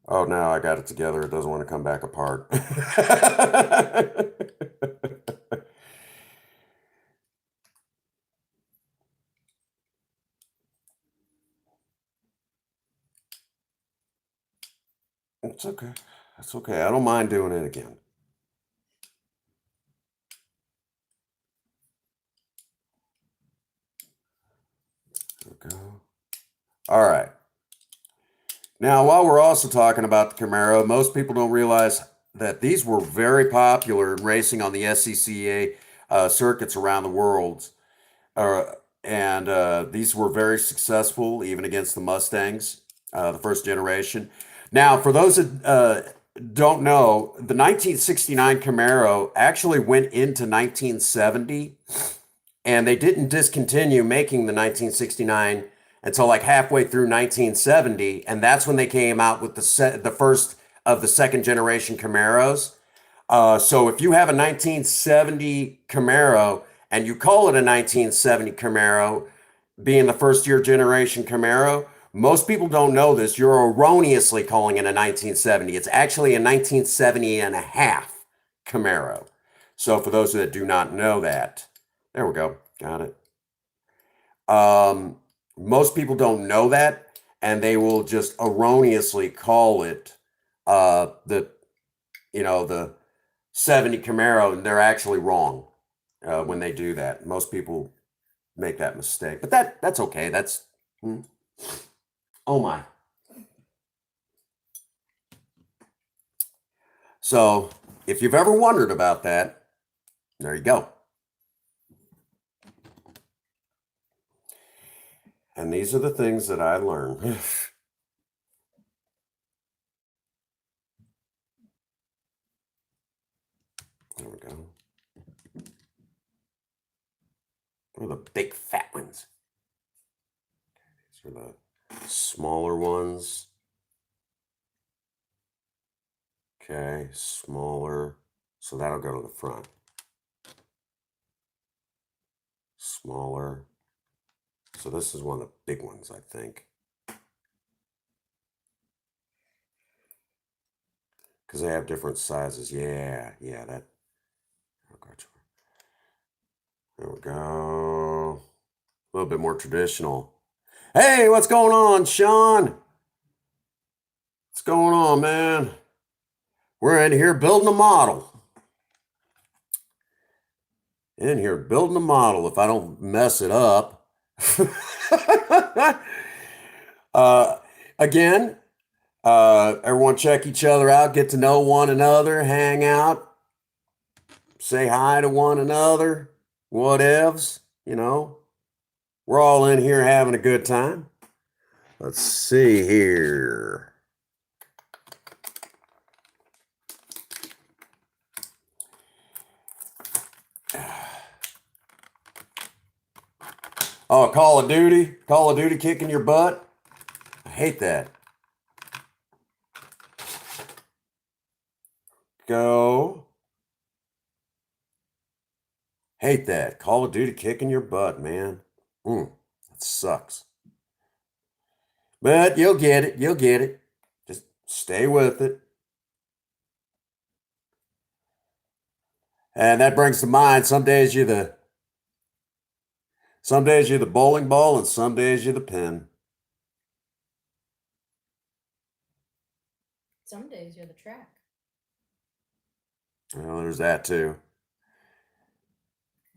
Oh, now I got it together. It doesn't want to come back apart. It's okay. That's okay. I don't mind doing it again. There we go. All right. Now, while we're also talking about the Camaro, most people don't realize that these were very popular in racing on the SCCA circuits around the world. Uh, and these were very successful, even against the Mustangs, the first generation. Now, for those that don't know, the 1969 Camaro actually went into 1970, and they didn't discontinue making the 1969 until like halfway through 1970, and that's when they came out with the first of the second generation Camaros. So if you have a 1970 Camaro and you call it a 1970 Camaro, being the first year generation Camaro, Most people don't know this. You're erroneously calling it a 1970. It's actually a 1970 and a half Camaro. So for those that do not know that, there we go. Got it. Most people don't know that, and they will just erroneously call it the 70 Camaro, and they're actually wrong when they do that. Most people make that mistake, but that's okay. That's oh my. So if you've ever wondered about that, there you go. And these are the things that I learned. There we go. What are the big fat ones? These are the smaller ones. Okay, smaller. So that'll go to the front. Smaller. So this is one of the big ones, I think. Because they have different sizes. Yeah, that. There we go. A little bit more traditional. Hey, what's going on, Sean? What's going on, man? We're in here building a model. In here building a model if I don't mess it up. Again, everyone check each other out, get to know one another, hang out, say hi to one another, whatevs, We're all in here having a good time. Let's see here. Oh, Call of Duty kicking your butt. I hate that. Go. Hate that. Call of Duty kicking your butt, man. That sucks. But you'll get it. You'll get it. Just stay with it. And that brings to mind some days you're the bowling ball and some days you're the pin. Some days you're the track. Well, there's that too.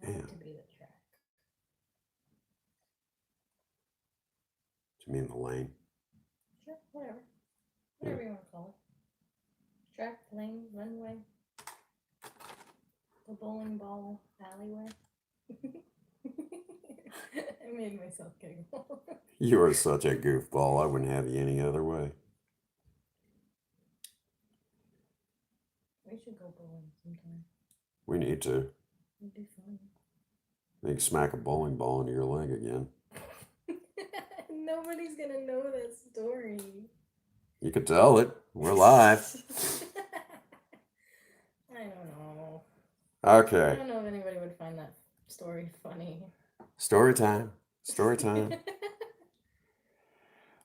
I like to be the track. Do you mean the lane? Sure, whatever. Whatever you want to call it. Track, lane, runway. The bowling ball alleyway. I made myself giggle. You are such a goofball. I wouldn't have you any other way. We should go bowling sometime. We need to. It'd be fun. You can smack a bowling ball into your leg again. Nobody's gonna know that story. You could tell it. We're live. I don't know. Okay. I don't know if anybody would find that story funny. Story time. Story time.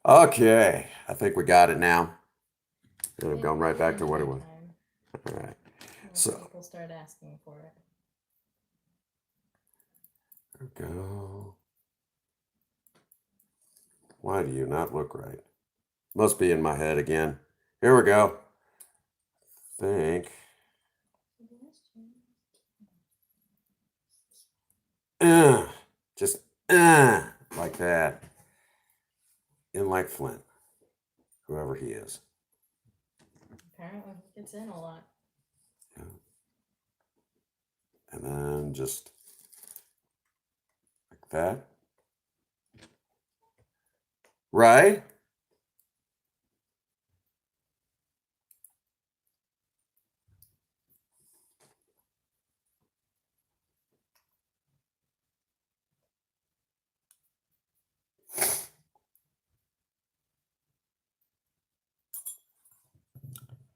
Okay. I think we got it now. I'm going right back to what it was. All right. So people start asking for it. There we go. Why do you not look right? Must be in my head again. Here we go. Think. Just like that. In like Flint. Whoever he is. Apparently he gets in a lot. Yeah. And then just like that. Right?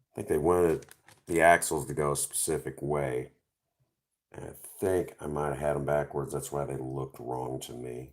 I think they wanted the axles to go a specific way. And I think I might have had them backwards. That's why they looked wrong to me.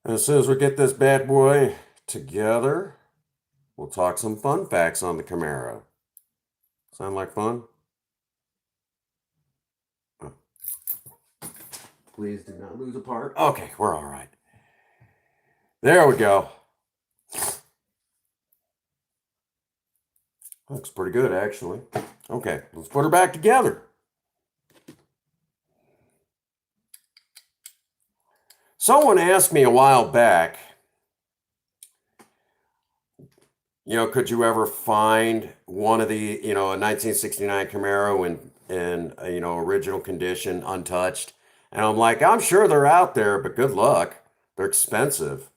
And as soon as we get this bad boy together, we'll talk some fun facts on the Camaro. Sound like fun? Oh. Please do not lose a part. Okay, we're all right. There we go. Looks pretty good, actually. Okay, let's put her back together. Someone asked me a while back, could you ever find one of the, a 1969 Camaro in original condition, untouched? And I'm like, I'm sure they're out there, but good luck. They're expensive,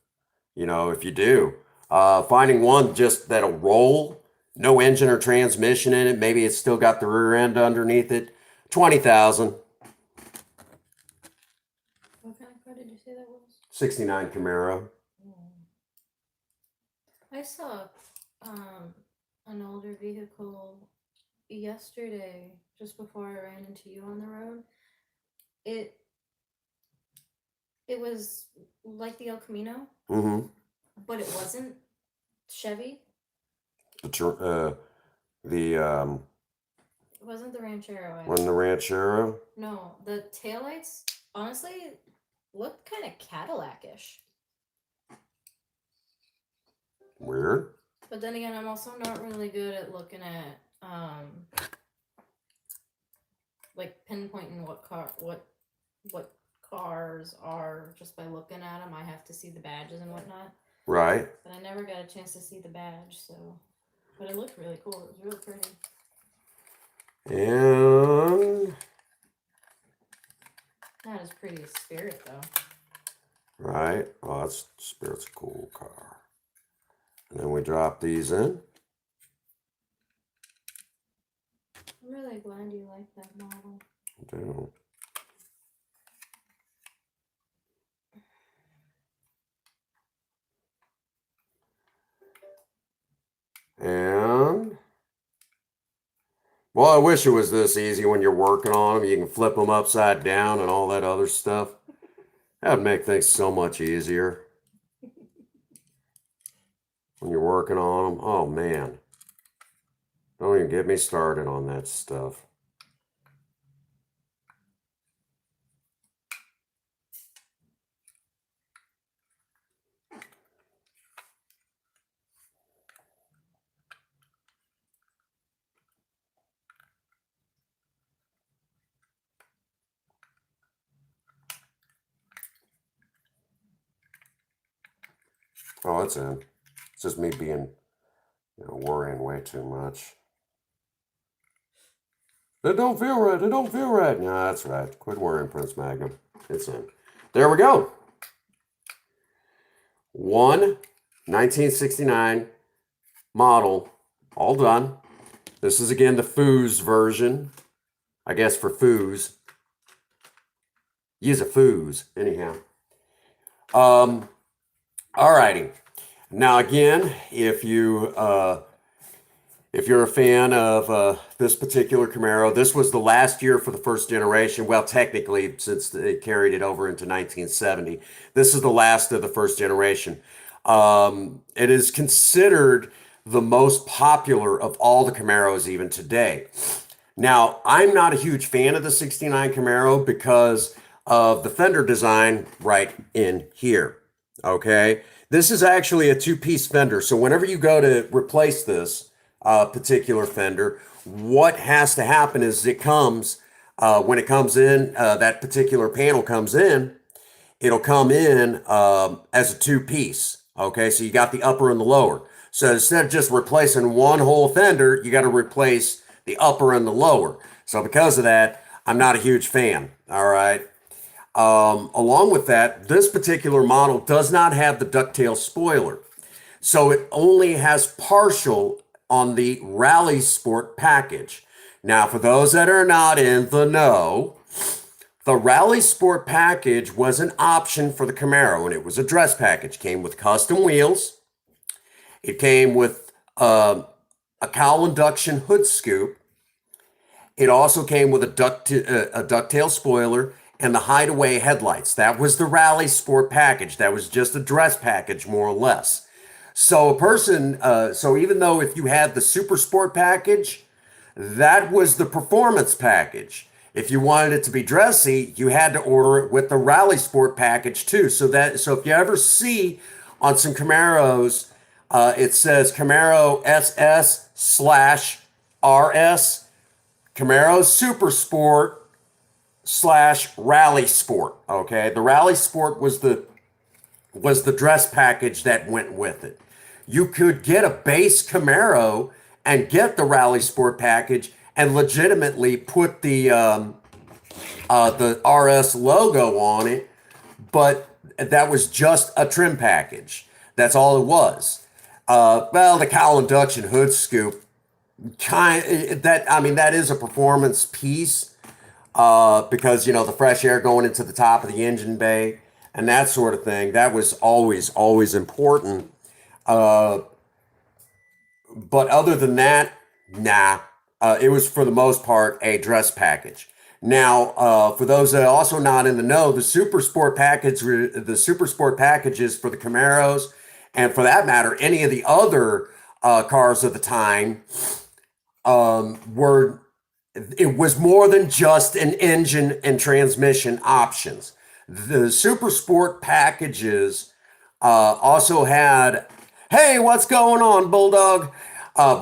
if you do. Finding one just that'll roll, no engine or transmission in it, maybe it's still got the rear end underneath it, 20,000. What kind of car did you say that was? 69 Camaro. I saw an older vehicle yesterday, just before I ran into you on the road. It was like the El Camino, Mm-hmm. but it wasn't Chevy. The It wasn't the Ranchero. Wasn't the Ranchero? No, the taillights honestly looked kind of Cadillac-ish. Weird. But then again, I'm also not really good at looking at like pinpointing what cars are just by looking at them. I have to see the badges and whatnot. Right. But I never got a chance to see the badge, so. But it looked really cool. It was really pretty. And Not as pretty as Spirit, though. right. Oh, that's Spirit's a cool car. And then we drop these in. I'm really glad you like that model. I do. And well, I wish it was this easy when you're working on them. You can flip them upside down and all that other stuff. That'd make things so much easier when you're working on them. Oh man, don't even get me started on that stuff. Oh, it's in. It's just me being, worrying way too much. It don't feel right. It don't feel right. No, that's right. Quit worrying, Prince Magnum. It's in. There we go. 1969 model. All done. This is again the Foos version. I guess for Foos. Use a Foos. Anyhow. Alrighty. Now again, if you're a fan of this particular Camaro, this was the last year for the first generation. Well, technically, since they carried it over into 1970, this is the last of the first generation. It is considered the most popular of all the Camaros even today. Now, I'm not a huge fan of the 69 Camaro because of the fender design right in here. Okay, this is actually a two-piece fender. So whenever you go to replace this particular fender, what has to happen is it comes, when it comes in, that particular panel comes in, it'll come in as a two-piece. Okay, so you got the upper and the lower. So instead of just replacing one whole fender, you got to replace the upper and the lower. So because of that, I'm not a huge fan. All right. Along with that, this particular model does not have the ducktail spoiler. So it only has partial on the Rally Sport package. Now, for those that are not in the know, the Rally Sport package was an option for the Camaro, and it was a dress package. Came with custom wheels. It came with a cowl induction hood scoop. It also came with a ducktail spoiler and the hideaway headlights. That was the Rally Sport package. That was just a dress package, more or less. So so even though if you had the Super Sport package, that was the performance package. If you wanted it to be dressy, you had to order it with the Rally Sport package too. So if you ever see on some Camaros, it says Camaro SS slash RS, Camaro Super Sport slash Rally Sport. Okay, the Rally Sport was the dress package that went with it. You could get a base Camaro and get the Rally Sport package and legitimately put the RS logo on it, but that was just a trim package. That's all it was. Well, the cowl induction hood scoop, that is a performance piece, because the fresh air going into the top of the engine bay and that sort of thing. That was always important. But other than that, nah. It was for the most part a dress package. Now, for those that are also not in the know, the Super Sport packages for the Camaros, and for that matter, any of the other cars of the time, were it was more than just an engine and transmission options. The Super Sport packages also had, hey, what's going on, Bulldog?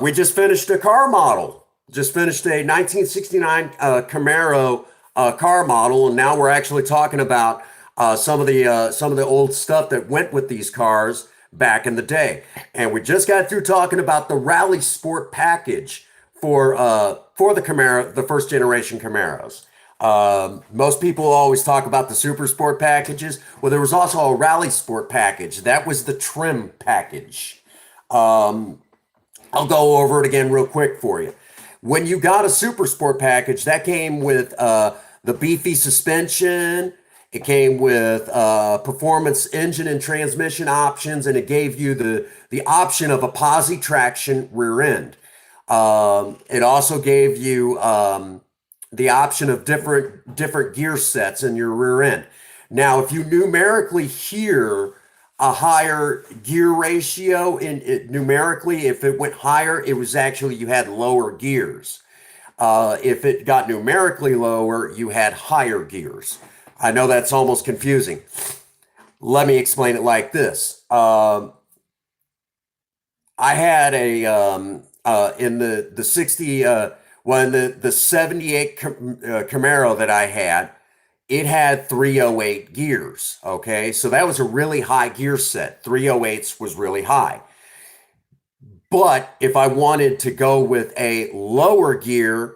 We just finished a car model. Just finished a 1969 Camaro car model, and now we're actually talking about some of the old stuff that went with these cars back in the day. And we just got through talking about the Rally Sport package for the Camaro, the first generation Camaros. Most people always talk about the Super Sport packages. Well, there was also a Rally Sport package. That was the trim package. I'll go over it again real quick for you. When you got a Super Sport package, that came with the beefy suspension. It came with performance engine and transmission options, and it gave you the option of a posi traction rear end. It also gave you the option of different gear sets in your rear end. Now, if you numerically hear a higher gear ratio in it numerically, if it went higher, it was actually you had lower gears. If it got numerically lower, you had higher gears. I know that's almost confusing. Let me explain it like this. I had in the 78 Camaro that I had, it had 308 gears. Okay, so that was a really high gear set. 308s was really high. But if I wanted to go with a lower gear,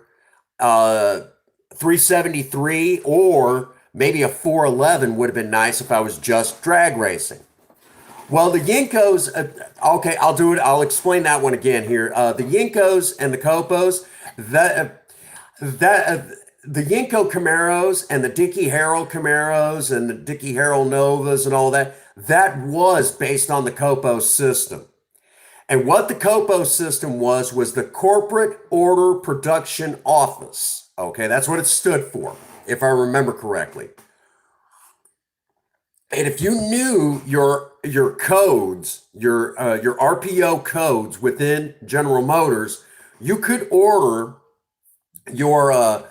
373 or maybe a 411 would have been nice if I was just drag racing. Well, the Yinkos, okay, I'll do it. I'll explain that one again here. The Yinkos and the Copos, the Yinko Camaros and the Dickie Harrell Camaros and the Dickie Harrell Novas and all that, that was based on the Copo system. And what the Copo system was the Corporate Order Production Office. Okay, that's what it stood for, if I remember correctly. And if you knew your codes, your RPO codes within General Motors, you could order your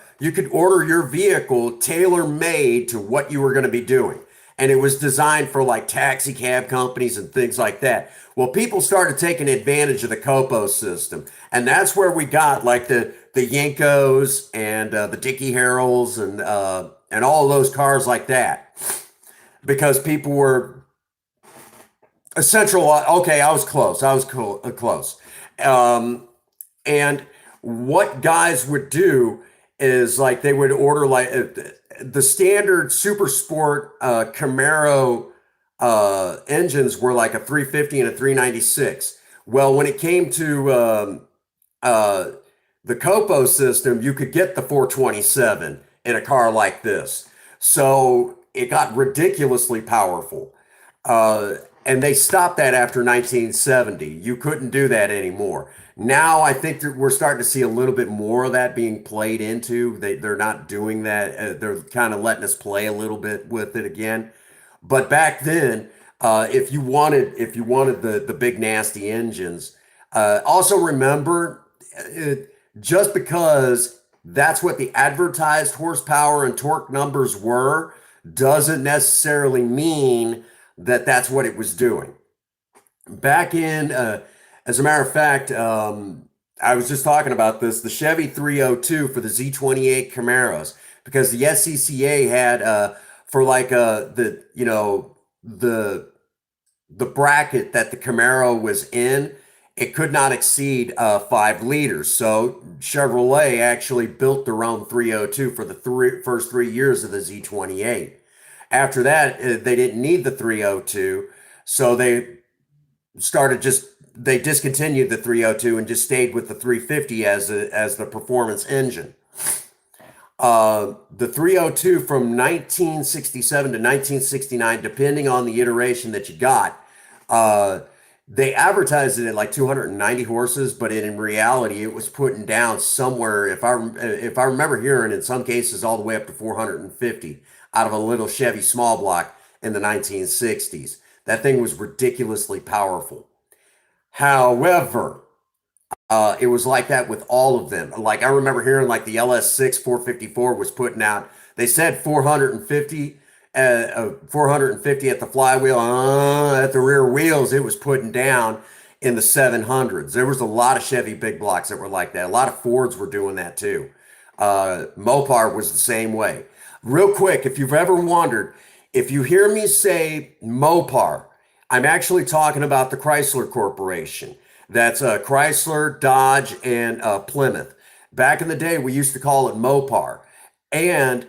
vehicle tailor-made to what you were going to be doing. And it was designed for like taxi cab companies and things like that. Well, people started taking advantage of the Copo system. And that's where we got like the Yinkos and the Dickie Harrells and all those cars like that. Because people were essential. Okay, I was close. Close. And what guys would do is like they would order like the standard Super Sport Camaro engines were like a 350 and a 396. Well, when it came to the Copo system, you could get the 427 in a car like this. So it got ridiculously powerful. And they stopped that after 1970. You couldn't do that anymore. Now I think that we're starting to see a little bit more of that being played into. They're not doing that. They're kind of letting us play a little bit with it again. But back then, if you wanted the big nasty engines, also remember, uh, just because that's what the advertised horsepower and torque numbers were, doesn't necessarily mean that that's what it was doing. Back in, as a matter of fact, I was just talking about this, the Chevy 302 for the Z28 Camaros, because the SCCA had for like the the bracket that the Camaro was in, it could not exceed 5 liters. So Chevrolet actually built their own 302 for the first 3 years of the Z28. After that, they didn't need the 302, so started just they discontinued the 302 and just stayed with the 350 as the performance engine. The 302 from 1967 to 1969, depending on the iteration that you got, uh, they advertised it at like 290 horses, but in reality, it was putting down somewhere, if I remember hearing, in some cases all the way up to 450 out of a little Chevy small block in the 1960s. That thing was ridiculously powerful. However, it was like that with all of them. Like I remember hearing like the LS6 454 was putting out. They said 450 at the flywheel, at the rear wheels. It was putting down in the 700s. There was a lot of Chevy big blocks that were like that. A lot of Fords were doing that too. Mopar was the same way. Real quick, if you've ever wondered, if you hear me say Mopar, I'm actually talking about the Chrysler Corporation. That's Chrysler, Dodge, and Plymouth. Back in the day, we used to call it Mopar. And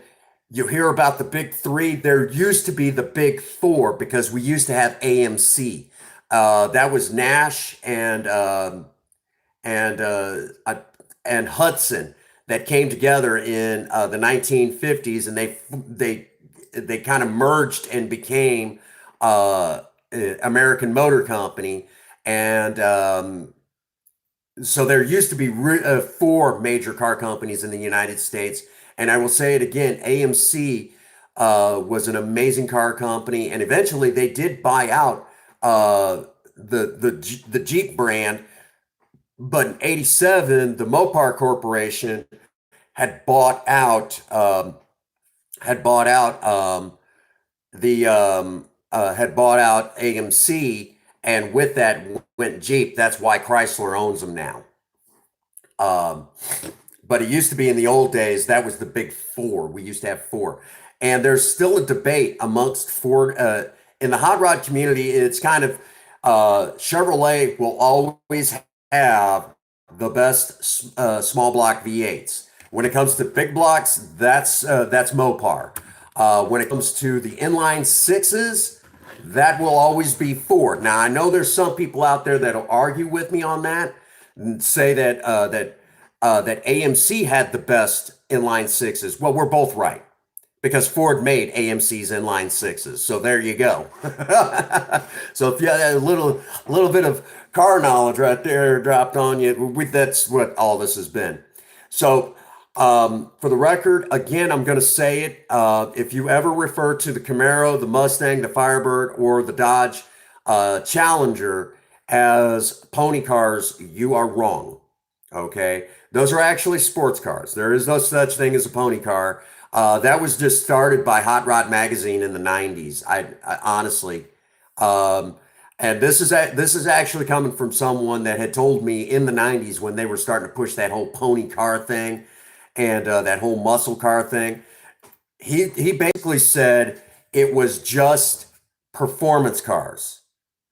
you hear about the big three. There used to be the big four because we used to have AMC. That was Nash and and Hudson that came together in the 1950s, and they kind of merged and became uh, American Motor Company. And so there used to be four major car companies in the United States. And I will say it again, AMC was an amazing car company, and eventually they did buy out the Jeep brand. But in '87, the Mopar Corporation had bought out had bought out AMC, and with that went Jeep. That's why Chrysler owns them now. Um, but it used to be in the old days, that was the big four. We used to have four. And there's still a debate amongst Ford in the hot rod community. It's kind of Chevrolet will always have the best small block V8s. When it comes to big blocks, that's Mopar. When it comes to the inline sixes, that will always be Ford. Now I know there's some people out there that'll argue with me on that and say that AMC had the best inline sixes. Well, we're both right because Ford made AMC's inline sixes. So there you go. So if you had a little bit of car knowledge right there dropped on you, that's what all this has been. So for the record, again, I'm going to say it. If you ever refer to the Camaro, the Mustang, the Firebird, or the Dodge Challenger as pony cars, you are wrong. Okay, those are actually sports cars. There is no such thing as a pony car. That was just started by Hot Rod Magazine in the '90s. I honestly, and this is actually coming from someone that had told me in the '90s when they were starting to push that whole pony car thing and that whole muscle car thing. He basically said it was just performance cars.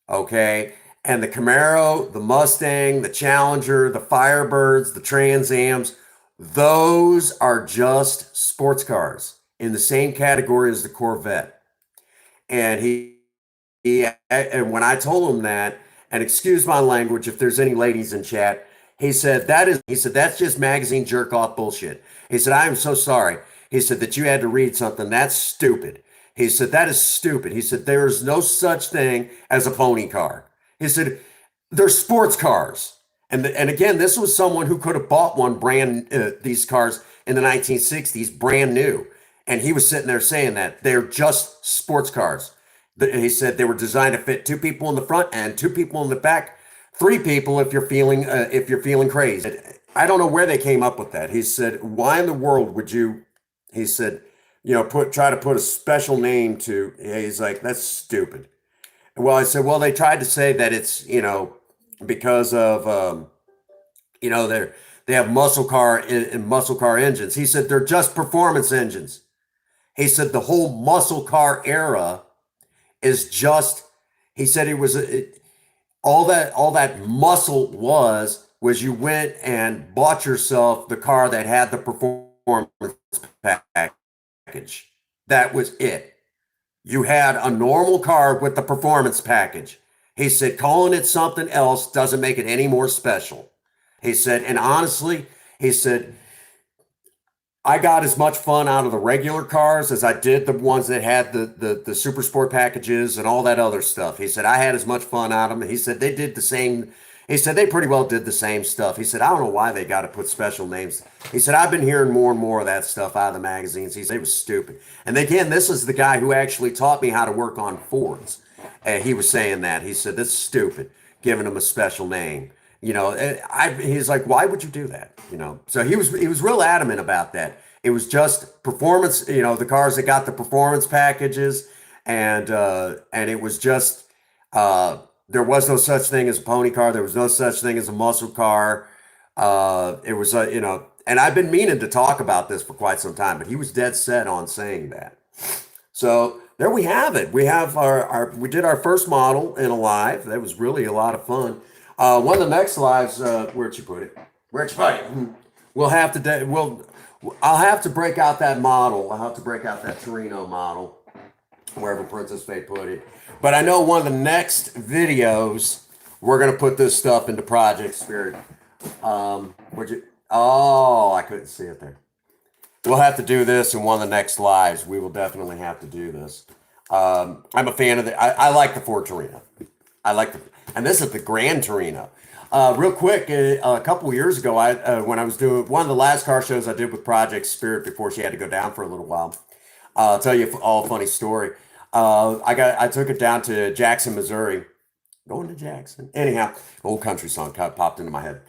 Okay. And the Camaro, the Mustang, the Challenger, the Firebirds, the Trans Ams, those are just sports cars in the same category as the Corvette. And and when I told him that, and excuse my language if there's any ladies in chat, he said that's just magazine jerk off bullshit. He said, I am so sorry. He said that you had to read something. That's stupid. He said, that is stupid. He said, there is no such thing as a pony car. He said, they're sports cars. And again, this was someone who could have bought one brand these cars in the 1960s, brand new, and he was sitting there saying that they're just sports cars. He said they were designed to fit two people in the front and two people in the back, three people if you're feeling crazy. I don't know where they came up with that. He said, "Why in the world would you?" He said, put try to put a special name to. He's like, "That's stupid." Well, I said, "Well, they tried to say that it's because of they have muscle car engines." He said they're just performance engines. He said the whole muscle car era is just. He said it was all that muscle was you went and bought yourself the car that had the performance package. That was it. You had a normal car with the performance package. He said, calling it something else doesn't make it any more special. He said, and honestly, he said, I got as much fun out of the regular cars as I did the ones that had the super sport packages and all that other stuff. He said, I had as much fun out of them. He said, they did the same. He said, they pretty well did the same stuff. He said, I don't know why they got to put special names. He said, I've been hearing more and more of that stuff out of the magazines. He said, it was stupid. And again, this is the guy who actually taught me how to work on Fords. He was saying that. He said, that's stupid, giving them a special name. He's like, why would you do that? So he was real adamant about that. It was just performance, the cars that got the performance packages, and it was just there was no such thing as a pony car. There was no such thing as a muscle car. It was and I've been meaning to talk about this for quite some time, but he was dead set on saying that. So there we have it. We have we did our first model in a live. That was really a lot of fun. One of the next lives, where'd you put it? Where'd you put it? We'll have to, I'll have to break out that model. I'll have to break out that Torino model, wherever Princess Faye put it. But I know one of the next videos, we're going to put this stuff into Project Spirit. Oh, I couldn't see it there. We'll have to do this in one of the next lives. We will definitely have to do this. I'm a fan of I like the Ford Torino. And this is the Grand Torino. Real quick, a couple years ago, when I was doing one of the last car shows I did with Project Spirit before she had to go down for a little while, I'll tell you all a funny story. I took it down to Jackson, Missouri. Going to Jackson. Anyhow, old country song popped into my head.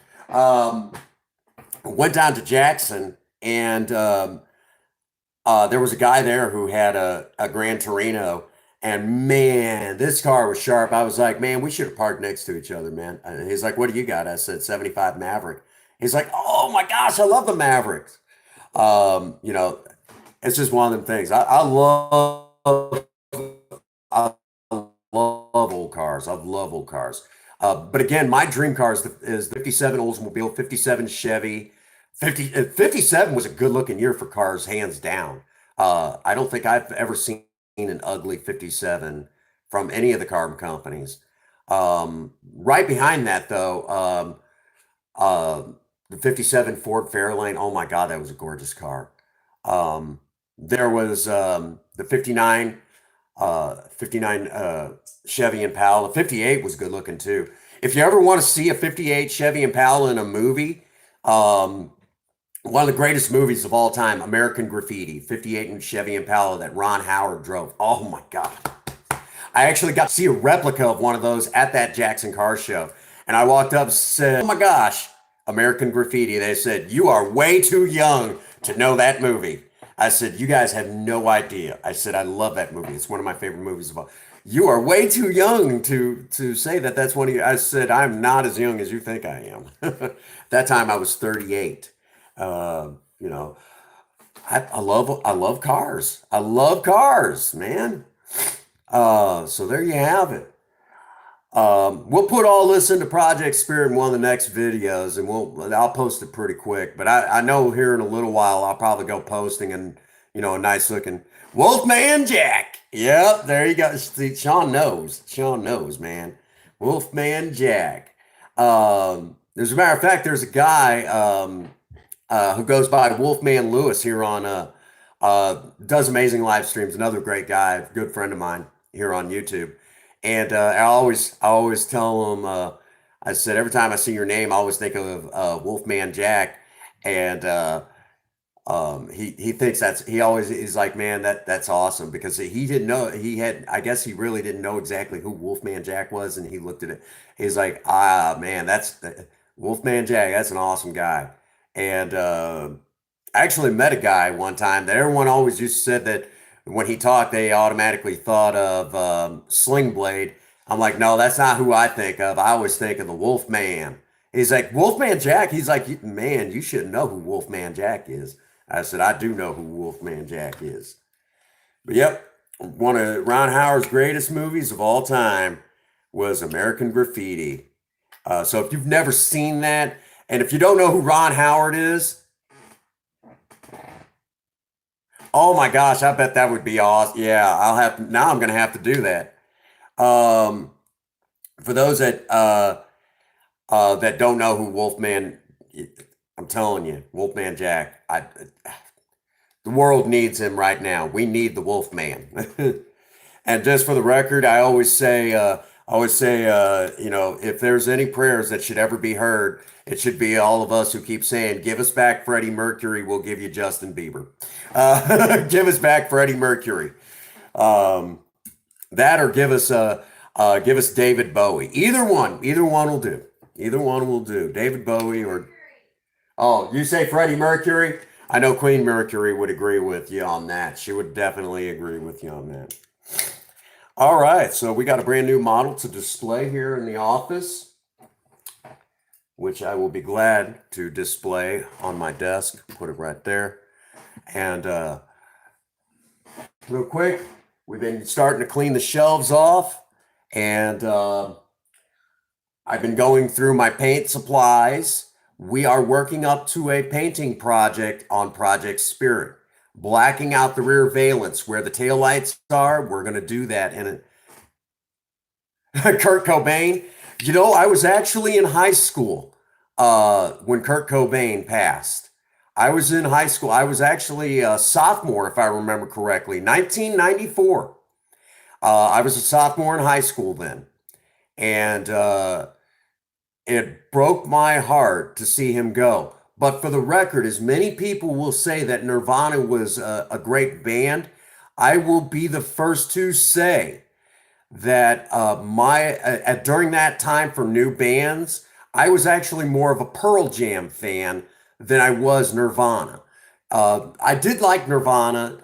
Went down to Jackson, and there was a guy there who had a Grand Torino. And man, this car was sharp. I was like, man, we should have parked next to each other, man. And he's like, what do you got? I said, 75 Maverick. He's like, oh my gosh, I love the Mavericks. It's just one of them things. I love old cars. I love old cars. But again, my dream car is the 57 Oldsmobile, 57 Chevy. 57 was a good looking year for cars, hands down. I don't think I've ever seen an ugly 57 from any of the car companies. Right behind that, though, the 57 Ford Fairlane. Oh my God, that was a gorgeous car. There was the 59 Chevy Impala. The 58 was good looking too. If you ever want to see a 58 Chevy Impala in a movie, one of the greatest movies of all time, American Graffiti, 58 and Chevy Impala that Ron Howard drove. Oh my God. I actually got to see a replica of one of those at that Jackson Car Show. And I walked up and said, oh my gosh, American Graffiti. They said, you are way too young to know that movie. I said, you guys have no idea. I said, I love that movie. It's one of my favorite movies of all. You are way too young to say that that's one of you. I said, I'm not as young as you think I am. That time I was 38. You know, I love cars. I love cars, man. So there you have it. We'll put all this into Project Spirit in one of the next videos, and I'll post it pretty quick. But I know here in a little while I'll probably go posting and a nice looking Wolfman Jack. Yep, there you go. See, Sean knows, man. Wolfman Jack. As a matter of fact, there's a guy who goes by Wolfman Lewis here on does amazing live streams. Another great guy, good friend of mine here on YouTube. And I always tell him I said every time I see your name, I always think of Wolfman Jack, and he thinks that's he always he's like, man, that's awesome because he didn't know he had I guess he really didn't know exactly who Wolfman Jack was, and he looked at it. He's like, ah, man, that's Wolfman Jack. That's an awesome guy, and I actually met a guy one time that everyone always just said that when he talked, they automatically thought of Sling Blade. I'm like, no, that's not who I think of. I always think of the Wolf Man. He's like, Wolfman Jack? He's like, man, you should know who Wolfman Jack is. I said, I do know who Wolfman Jack is. But yep, one of Ron Howard's greatest movies of all time was American Graffiti. So if you've never seen that, and if you don't know who Ron Howard is, oh my gosh, I bet that would be awesome. Yeah, I'll have to, now I'm gonna have to do that. Um, for those that don't know who Wolfman, I'm telling you, Wolfman Jack. The world needs him right now. We need the Wolfman. And just for the record, you know, if there's any prayers that should ever be heard, it should be all of us who keep saying, "Give us back Freddie Mercury, we'll give you Justin Bieber." Give us back Freddie Mercury. Um, that or give us David Bowie. Either one will do. Either one will do. David Bowie or oh, you say Freddie Mercury? I know Queen Mercury would agree with you on that. She would definitely agree with you on that. All right, so we got a brand new model to display here in the office, which I will be glad to display on my desk. Put it right there. And real quick, we've been starting to clean the shelves off, and I've been going through my paint supplies. We are working up to a painting project on Project Spirit. Blacking out the rear valence where the taillights are. We're going to do that in a Kurt Cobain. You know, I was actually in high school when Kurt Cobain passed. I was in high school. I was actually a sophomore, if I remember correctly, 1994. I was a sophomore in high school then. And it broke my heart to see him go. But for the record, as many people will say that Nirvana was a great band, I will be the first to say that during that time for new bands, I was actually more of a Pearl Jam fan than I was Nirvana. I did like Nirvana.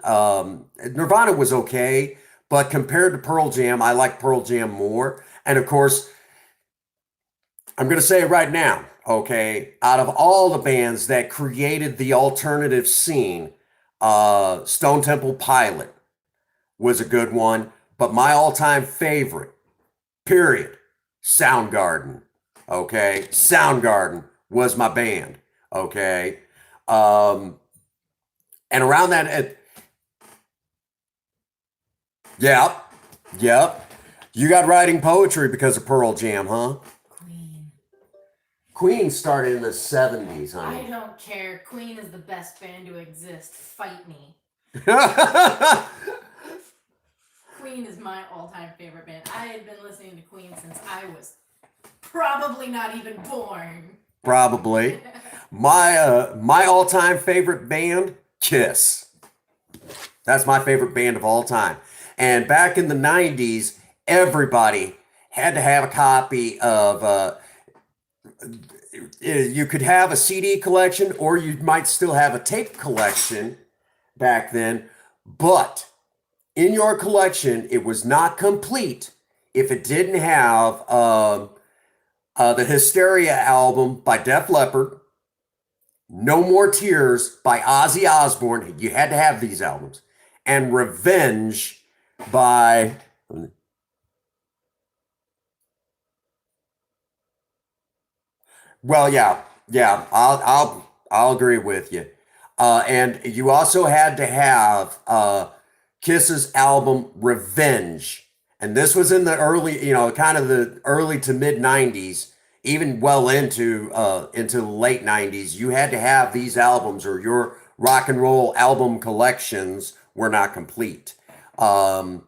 Nirvana was okay, but compared to Pearl Jam, I like Pearl Jam more. And of course, I'm going to say it right now, okay? Out of all the bands that created the alternative scene, Stone Temple Pilot was a good one, but my all-time favorite, period, Soundgarden, okay? Soundgarden was my band, okay? Um, and around that, yep, yep. You got writing poetry because of Pearl Jam, huh? Queen. Queen started in the 70s, I honey. don't care. Queen is the best band to exist. Fight me. Queen is my all-time favorite band. I had been listening to Queen since I was probably not even born. Probably. My all-time favorite band, Kiss. That's my favorite band of all time. And back in the 90s, everybody had to have a copy of you could have a CD collection or you might still have a tape collection back then, but in your collection, it was not complete if it didn't have the Hysteria album by Def Leppard, No More Tears by Ozzy Osbourne. You had to have these albums. And Revenge by well, yeah, yeah, I'll agree with you. And you also had to have Kiss's album Revenge, and this was in the early, you know, kind of the early to mid '90s, even well into the late '90s. You had to have these albums, or your rock and roll album collections were not complete. And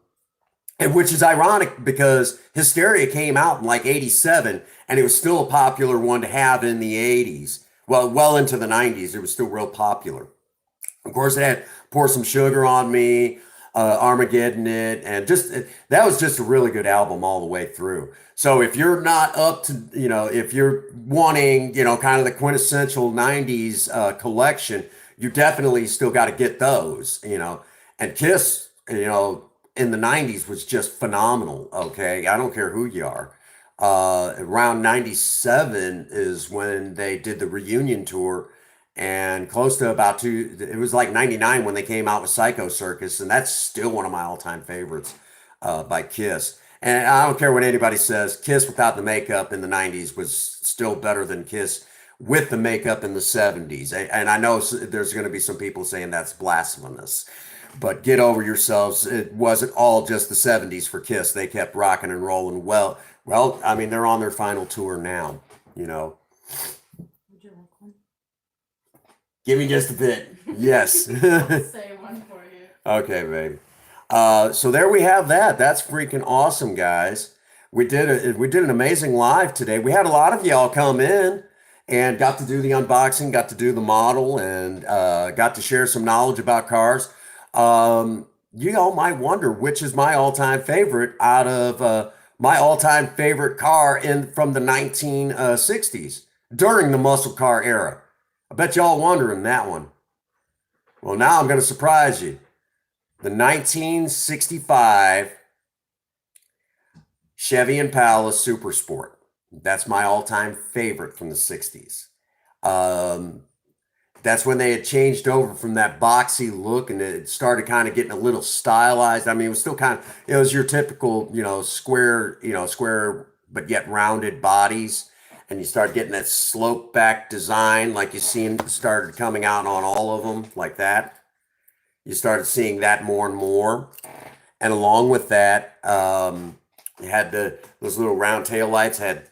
which is ironic because Hysteria came out in like '87, and it was still a popular one to have in the 80s. Well into the 90s, it was still real popular. Of course, it had Pour Some Sugar on Me, Armageddon It, and that was just a really good album all the way through. So if you're not up to, if you're wanting, kind of the quintessential 90s collection, you definitely still got to get those, And Kiss, in the 90s was just phenomenal, okay? I don't care who you are. Around 97 is when they did the reunion tour, and close to about it was like 99 when they came out with Psycho Circus, and that's still one of my all-time favorites by Kiss. And I don't care what anybody says, Kiss without the makeup in the 90s was still better than Kiss with the makeup in the 70s. And I know there's going to be some people saying that's blasphemous, but get over yourselves. It wasn't all just the 70s for Kiss. They kept rocking and rolling. I mean, they're on their final tour now, Would you like one? Give me just a bit. Yes. I'll say one for you. Okay, baby. So there we have that. That's freaking awesome, guys. We did an amazing live today. We had a lot of y'all come in and got to do the unboxing, got to do the model, and got to share some knowledge about cars. You all might wonder which is my all-time favorite out of my all-time favorite car from the 1960s during the muscle car era. I bet y'all wondering that one. Well, now I'm going to surprise you. The 1965 Chevy Impala Super Sport. That's my all-time favorite from the 60s. That's when they had changed over from that boxy look, and it started kind of getting a little stylized. I mean, it was still kind of, it was your typical, square, but yet rounded bodies. And you start getting that slope back design like you seen started coming out on all of them like that. You started seeing that more and more. And along with that, you had those little round tail lights, had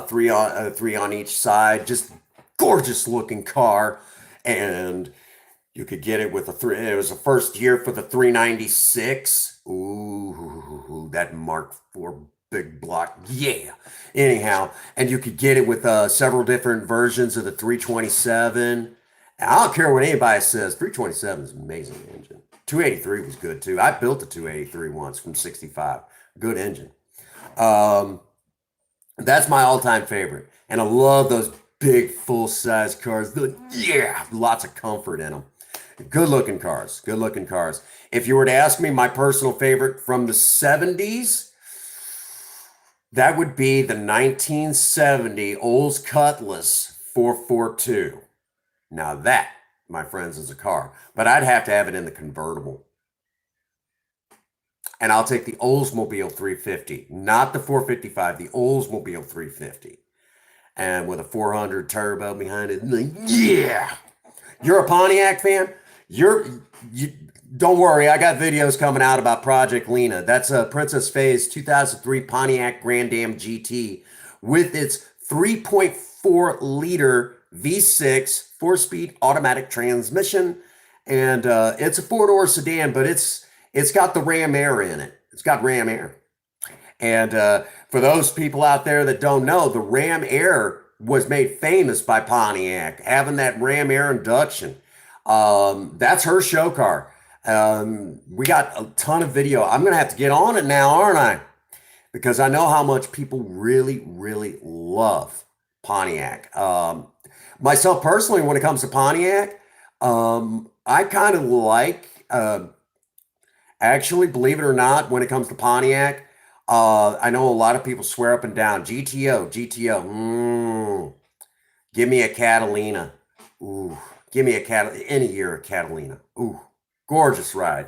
three on each side, just gorgeous looking car. And you could get it with it was the first year for the 396. Ooh, that Mark IV big block. Yeah. Anyhow, and you could get it with several different versions of the 327. And I don't care what anybody says. 327 is an amazing engine. 283 was good too. I built a 283 once from 65. Good engine. That's my all-time favorite. And I love those big full-size cars. Yeah, lots of comfort in them. Good looking cars. Good looking cars. If you were to ask me my personal favorite from the 70s, that would be the 1970 Olds Cutlass 442. Now that, my friends, is a car. But I'd have to have it in the convertible. And I'll take the Oldsmobile 350, not the 455, the Oldsmobile 350. And with a 400 turbo behind it. Yeah! You're a Pontiac fan? Don't worry, I got videos coming out about Project Lena. That's a Princess Faye's 2003 Pontiac Grand Am GT with its 3.4 liter V6 4-speed automatic transmission. And it's a four-door sedan, but it's got the Ram Air in it. It's got Ram Air. And for those people out there that don't know, the Ram Air was made famous by Pontiac, having that Ram Air induction. That's her show car. We got a ton of video. I'm going to have to get on it now, aren't I? Because I know how much people really, really love Pontiac. Myself personally, when it comes to Pontiac, I kind of like, actually, believe it or not, when it comes to Pontiac, I know a lot of people swear up and down, GTO, give me a Catalina. Ooh, give me any year of Catalina. Ooh, gorgeous ride.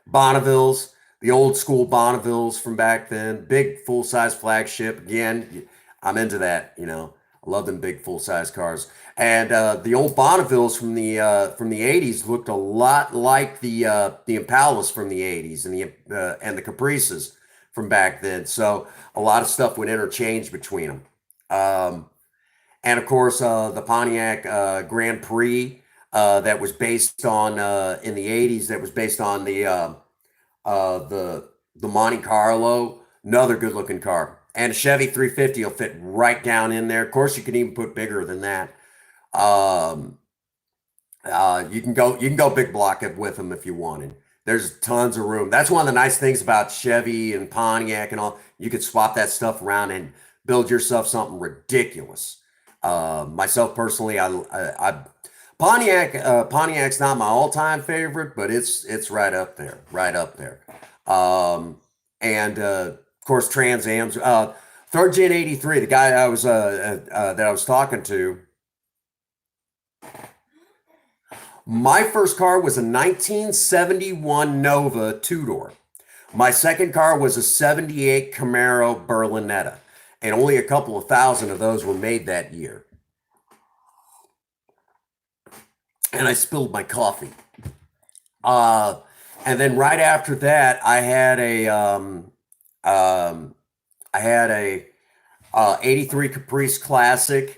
Bonnevilles, the old school Bonnevilles from back then, big full-size flagship. Again, I'm into that, I love them big full-size cars. And the old Bonnevilles from the 80s looked a lot like the Impalas from the 80s and the Caprices from back then. So a lot of stuff would interchange between them. And of course, the Pontiac Grand Prix that was based on in the 80s, that was based on the Monte Carlo, another good looking car. And a Chevy 350 will fit right down in there. Of course, you can even put bigger than that. Um, you can go big block it with them if you wanted. There's tons of room. That's one of the nice things about Chevy and Pontiac and all. You could swap that stuff around and build yourself something ridiculous. Myself personally, I Pontiac's not my all-time favorite, but it's right up there, right up there. And of course, Trans Am's third gen '83. The guy that I was talking to. My first car was a 1971 Nova two-door. My second car was a 78 Camaro Berlinetta, and only a couple of thousand of those were made that year. And I spilled my coffee. Uh, and then right after that, um, I had a 83 Caprice Classic.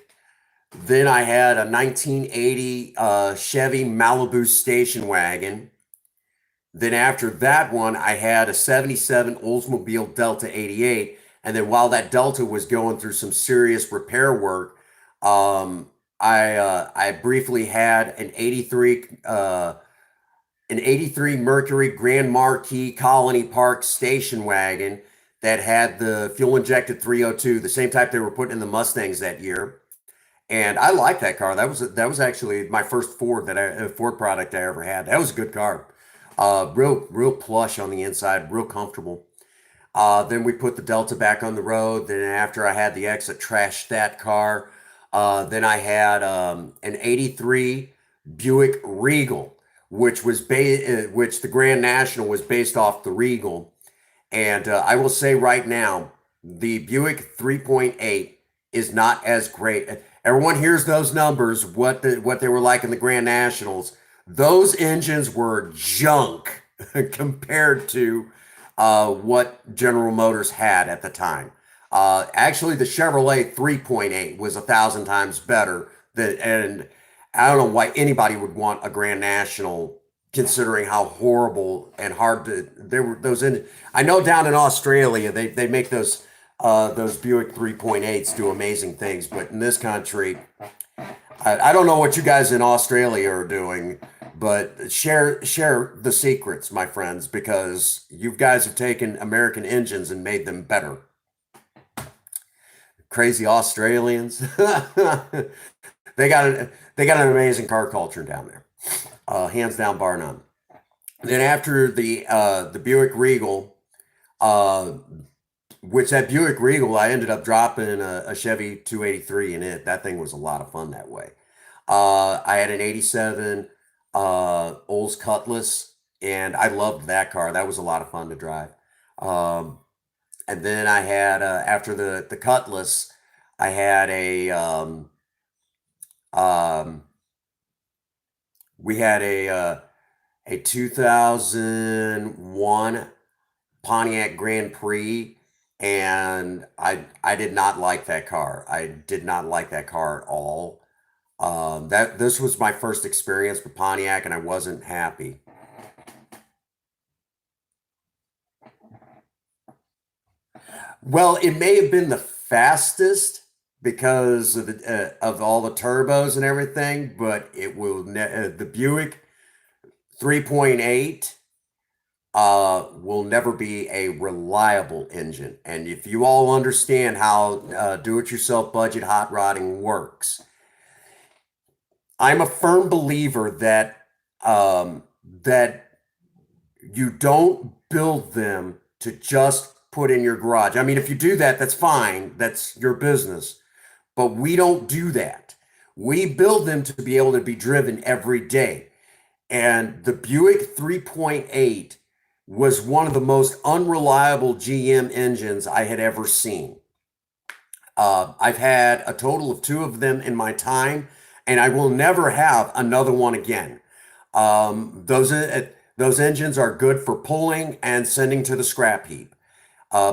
Then I had a 1980 Chevy Malibu station wagon. Then after that one, I had a 77 Oldsmobile Delta 88. And then while that Delta was going through some serious repair work, um, I briefly had an 83 Mercury Grand Marquis Colony Park station wagon that had the fuel injected 302, the same type they were putting in the Mustangs that year. And I like that car. That was actually my first Ford product I ever had. That was a good car. Real plush on the inside, real comfortable. Then we put the Delta back on the road. Then after I had the exit, trashed that car. Then I had an '83 Buick Regal, which the Grand National was based off the Regal. And I will say right now, the Buick 3.8 is not as great. Everyone hears those numbers, what they were like in the Grand Nationals. Those engines were junk compared to what General Motors had at the time. Actually, the Chevrolet 3.8 was 1,000 times better and I don't know why anybody would want a Grand National, considering how horrible and hard they were. I know down in Australia they make those Buick 3.8s do amazing things, but in this country, I don't know what you guys in Australia are doing, but share the secrets, my friends, because you guys have taken American engines and made them better. Crazy Australians. They got an amazing car culture down there, hands down, bar none. Then after the Buick Regal, uh, which that Buick Regal, I ended up dropping a Chevy 283 in it. That thing was a lot of fun that way. I had an '87 Olds Cutlass, and I loved that car. That was a lot of fun to drive. Um, and then I had after the Cutlass, I had um, we had a 2001 Pontiac Grand Prix, and I did not like that car. I did not like that car at all. That this was my first experience with Pontiac, and I wasn't happy. Well, it may have been the fastest because of all the turbos and everything, but the Buick 3.8 will never be a reliable engine. And if you all understand how do-it-yourself budget hot rodding works, I'm a firm believer that you don't build them to just put in your garage. I mean, if you do that, that's fine. That's your business. But we don't do that. We build them to be able to be driven every day. And the Buick 3.8 was one of the most unreliable GM engines I had ever seen. I've had a total of two of them in my time, and I will never have another one again. Those engines are good for pulling and sending to the scrap heap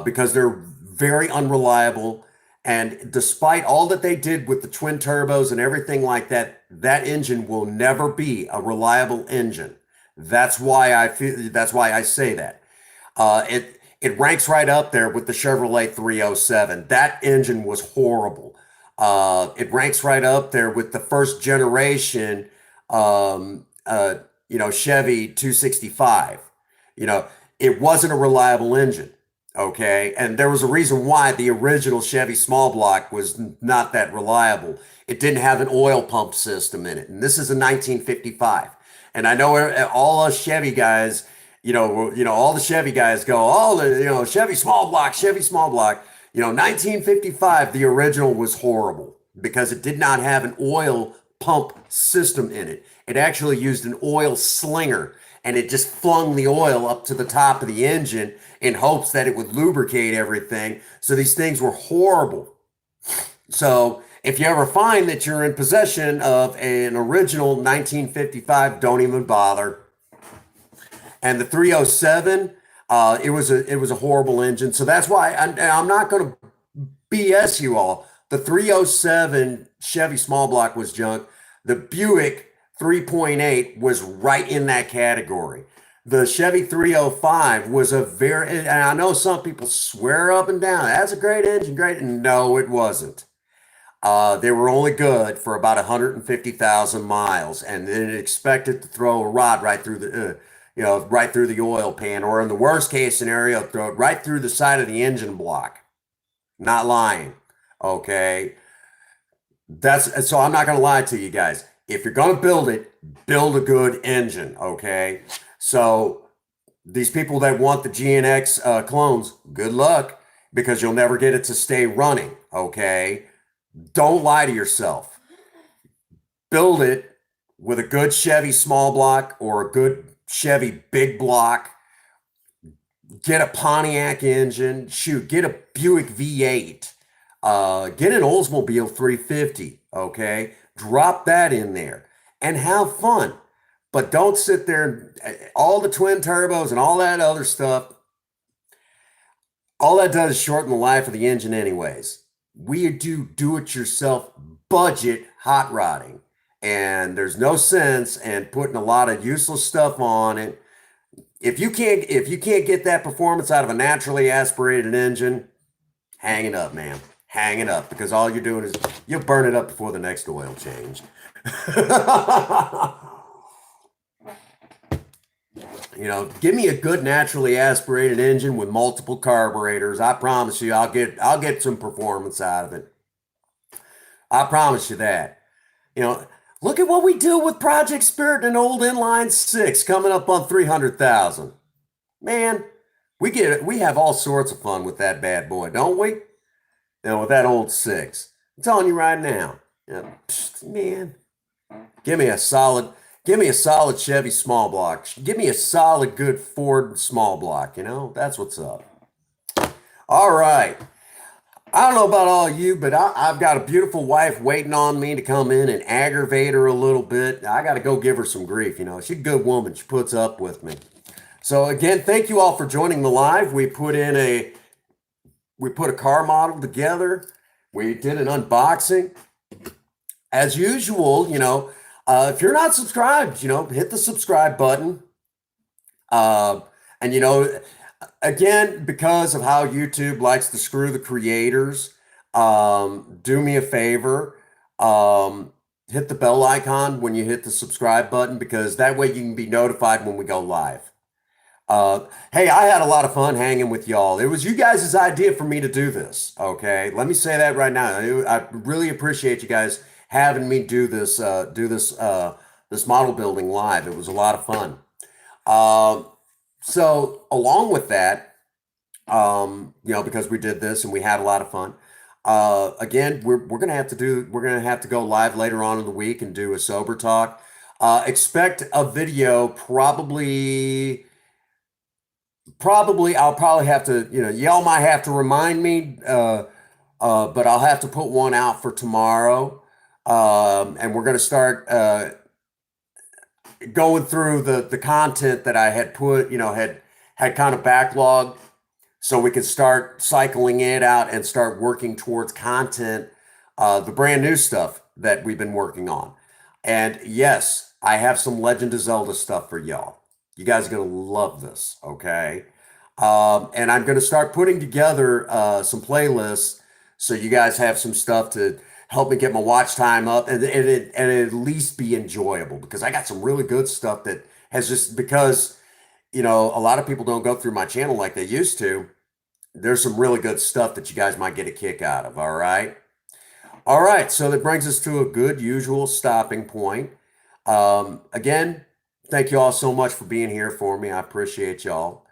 because they're very unreliable. And despite all that they did with the twin turbos and everything like that, that engine will never be a reliable engine. That's why I say that. It ranks right up there with the Chevrolet 307. That engine was horrible. It ranks right up there with the first generation, um, uh, Chevy 265. You know, it wasn't a reliable engine. Okay. And there was a reason why the original Chevy small block was not that reliable. It didn't have an oil pump system in it. And this is a 1955. And I know all us Chevy guys, all the Chevy guys go, oh, Chevy small block, Chevy small block. 1955, the original was horrible because it did not have an oil pump system in it. It actually used an oil slinger, and it just flung the oil up to the top of the engine in hopes that it would lubricate everything. So these things were horrible. So if you ever find that you're in possession of an original 1955, don't even bother. And the 307, it was a horrible engine. So that's why I'm not going to BS you all. The 307 Chevy small block was junk. The Buick 3.8 was right in that category. The Chevy 305 was and I know some people swear up and down, that's a great engine, great. No, it wasn't. They were only good for about 150,000 miles, and then it expected to throw a rod right through right through the oil pan, or in the worst case scenario, throw it right through the side of the engine block. Not lying. Okay. So I'm not going to lie to you guys. If you're going to build it, build a good engine. Okay. So these people that want the GNX clones, good luck, because you'll never get it to stay running. Okay. Don't lie to yourself. Build it with a good Chevy small block or a good Chevy big block. Get a Pontiac engine. Shoot, get a Buick V8. Get an Oldsmobile 350. Okay, drop that in there and have fun. But don't sit there and all the twin turbos and all that other stuff. All that does is shorten the life of the engine, anyways. We do it yourself budget hot rodding, and there's no sense in putting a lot of useless stuff on it. If you can't get that performance out of a naturally aspirated engine, hang it up, man. Hang it up, because all you're doing is you'll burn it up before the next oil change. Give me a good naturally aspirated engine with multiple carburetors. I promise you, I'll get some performance out of it. I promise you that. Look at what we do with Project Spirit and an old inline six coming up on 300,000. Man, we have all sorts of fun with that bad boy, don't we? With that old six. I'm telling you right now. Man, give me a solid Chevy small block. Give me a solid good Ford small block. That's what's up. All right. I don't know about all of you, but I've got a beautiful wife waiting on me to come in and aggravate her a little bit. I got to go give her some grief. She's a good woman. She puts up with me. So again, thank you all for joining the live. We put a car model together. We did an unboxing. As usual, if you're not subscribed, hit the subscribe button. And again, because of how YouTube likes to screw the creators, do me a favor, hit the bell icon when you hit the subscribe button, because that way you can be notified when we go live. Hey, I had a lot of fun hanging with y'all. It was you guys' idea for me to do this. Okay, let me say that right now. I really appreciate you guys having me do this model building live. It was a lot of fun. So along with that, because we did this and we had a lot of fun. Again, we're gonna have to go live later on in the week and do a sober talk. Expect a video probably I'll probably have to, y'all might have to remind me, but I'll have to put one out for tomorrow. And we're going to start going through the content that I had put, had kind of backlogged, so we could start cycling it out and start working towards content, the brand new stuff that we've been working on. And yes, I have some Legend of Zelda stuff for y'all. You guys are going to love this, okay? And I'm going to start putting together some playlists so you guys have some stuff to help me get my watch time up and at least be enjoyable because I got some really good stuff that has just because, a lot of people don't go through my channel like they used to. There's some really good stuff that you guys might get a kick out of. All right. All right. So that brings us to a good usual stopping point. Again, thank you all so much for being here for me. I appreciate y'all.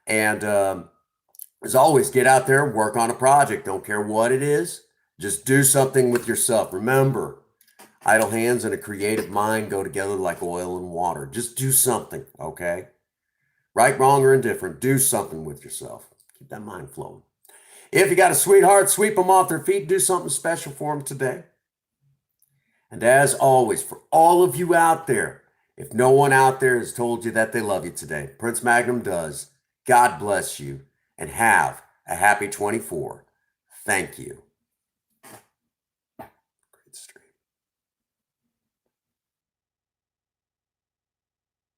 And as always, get out there, work on a project. Don't care what it is. Just do something with yourself. Remember, idle hands and a creative mind go together like oil and water. Just do something, okay? Right, wrong, or indifferent, do something with yourself. Keep that mind flowing. If you got a sweetheart, sweep them off their feet. Do something special for them today. And as always, for all of you out there, if no one out there has told you that they love you today, Prince Magnum does. God bless you and have a happy 24. Thank you.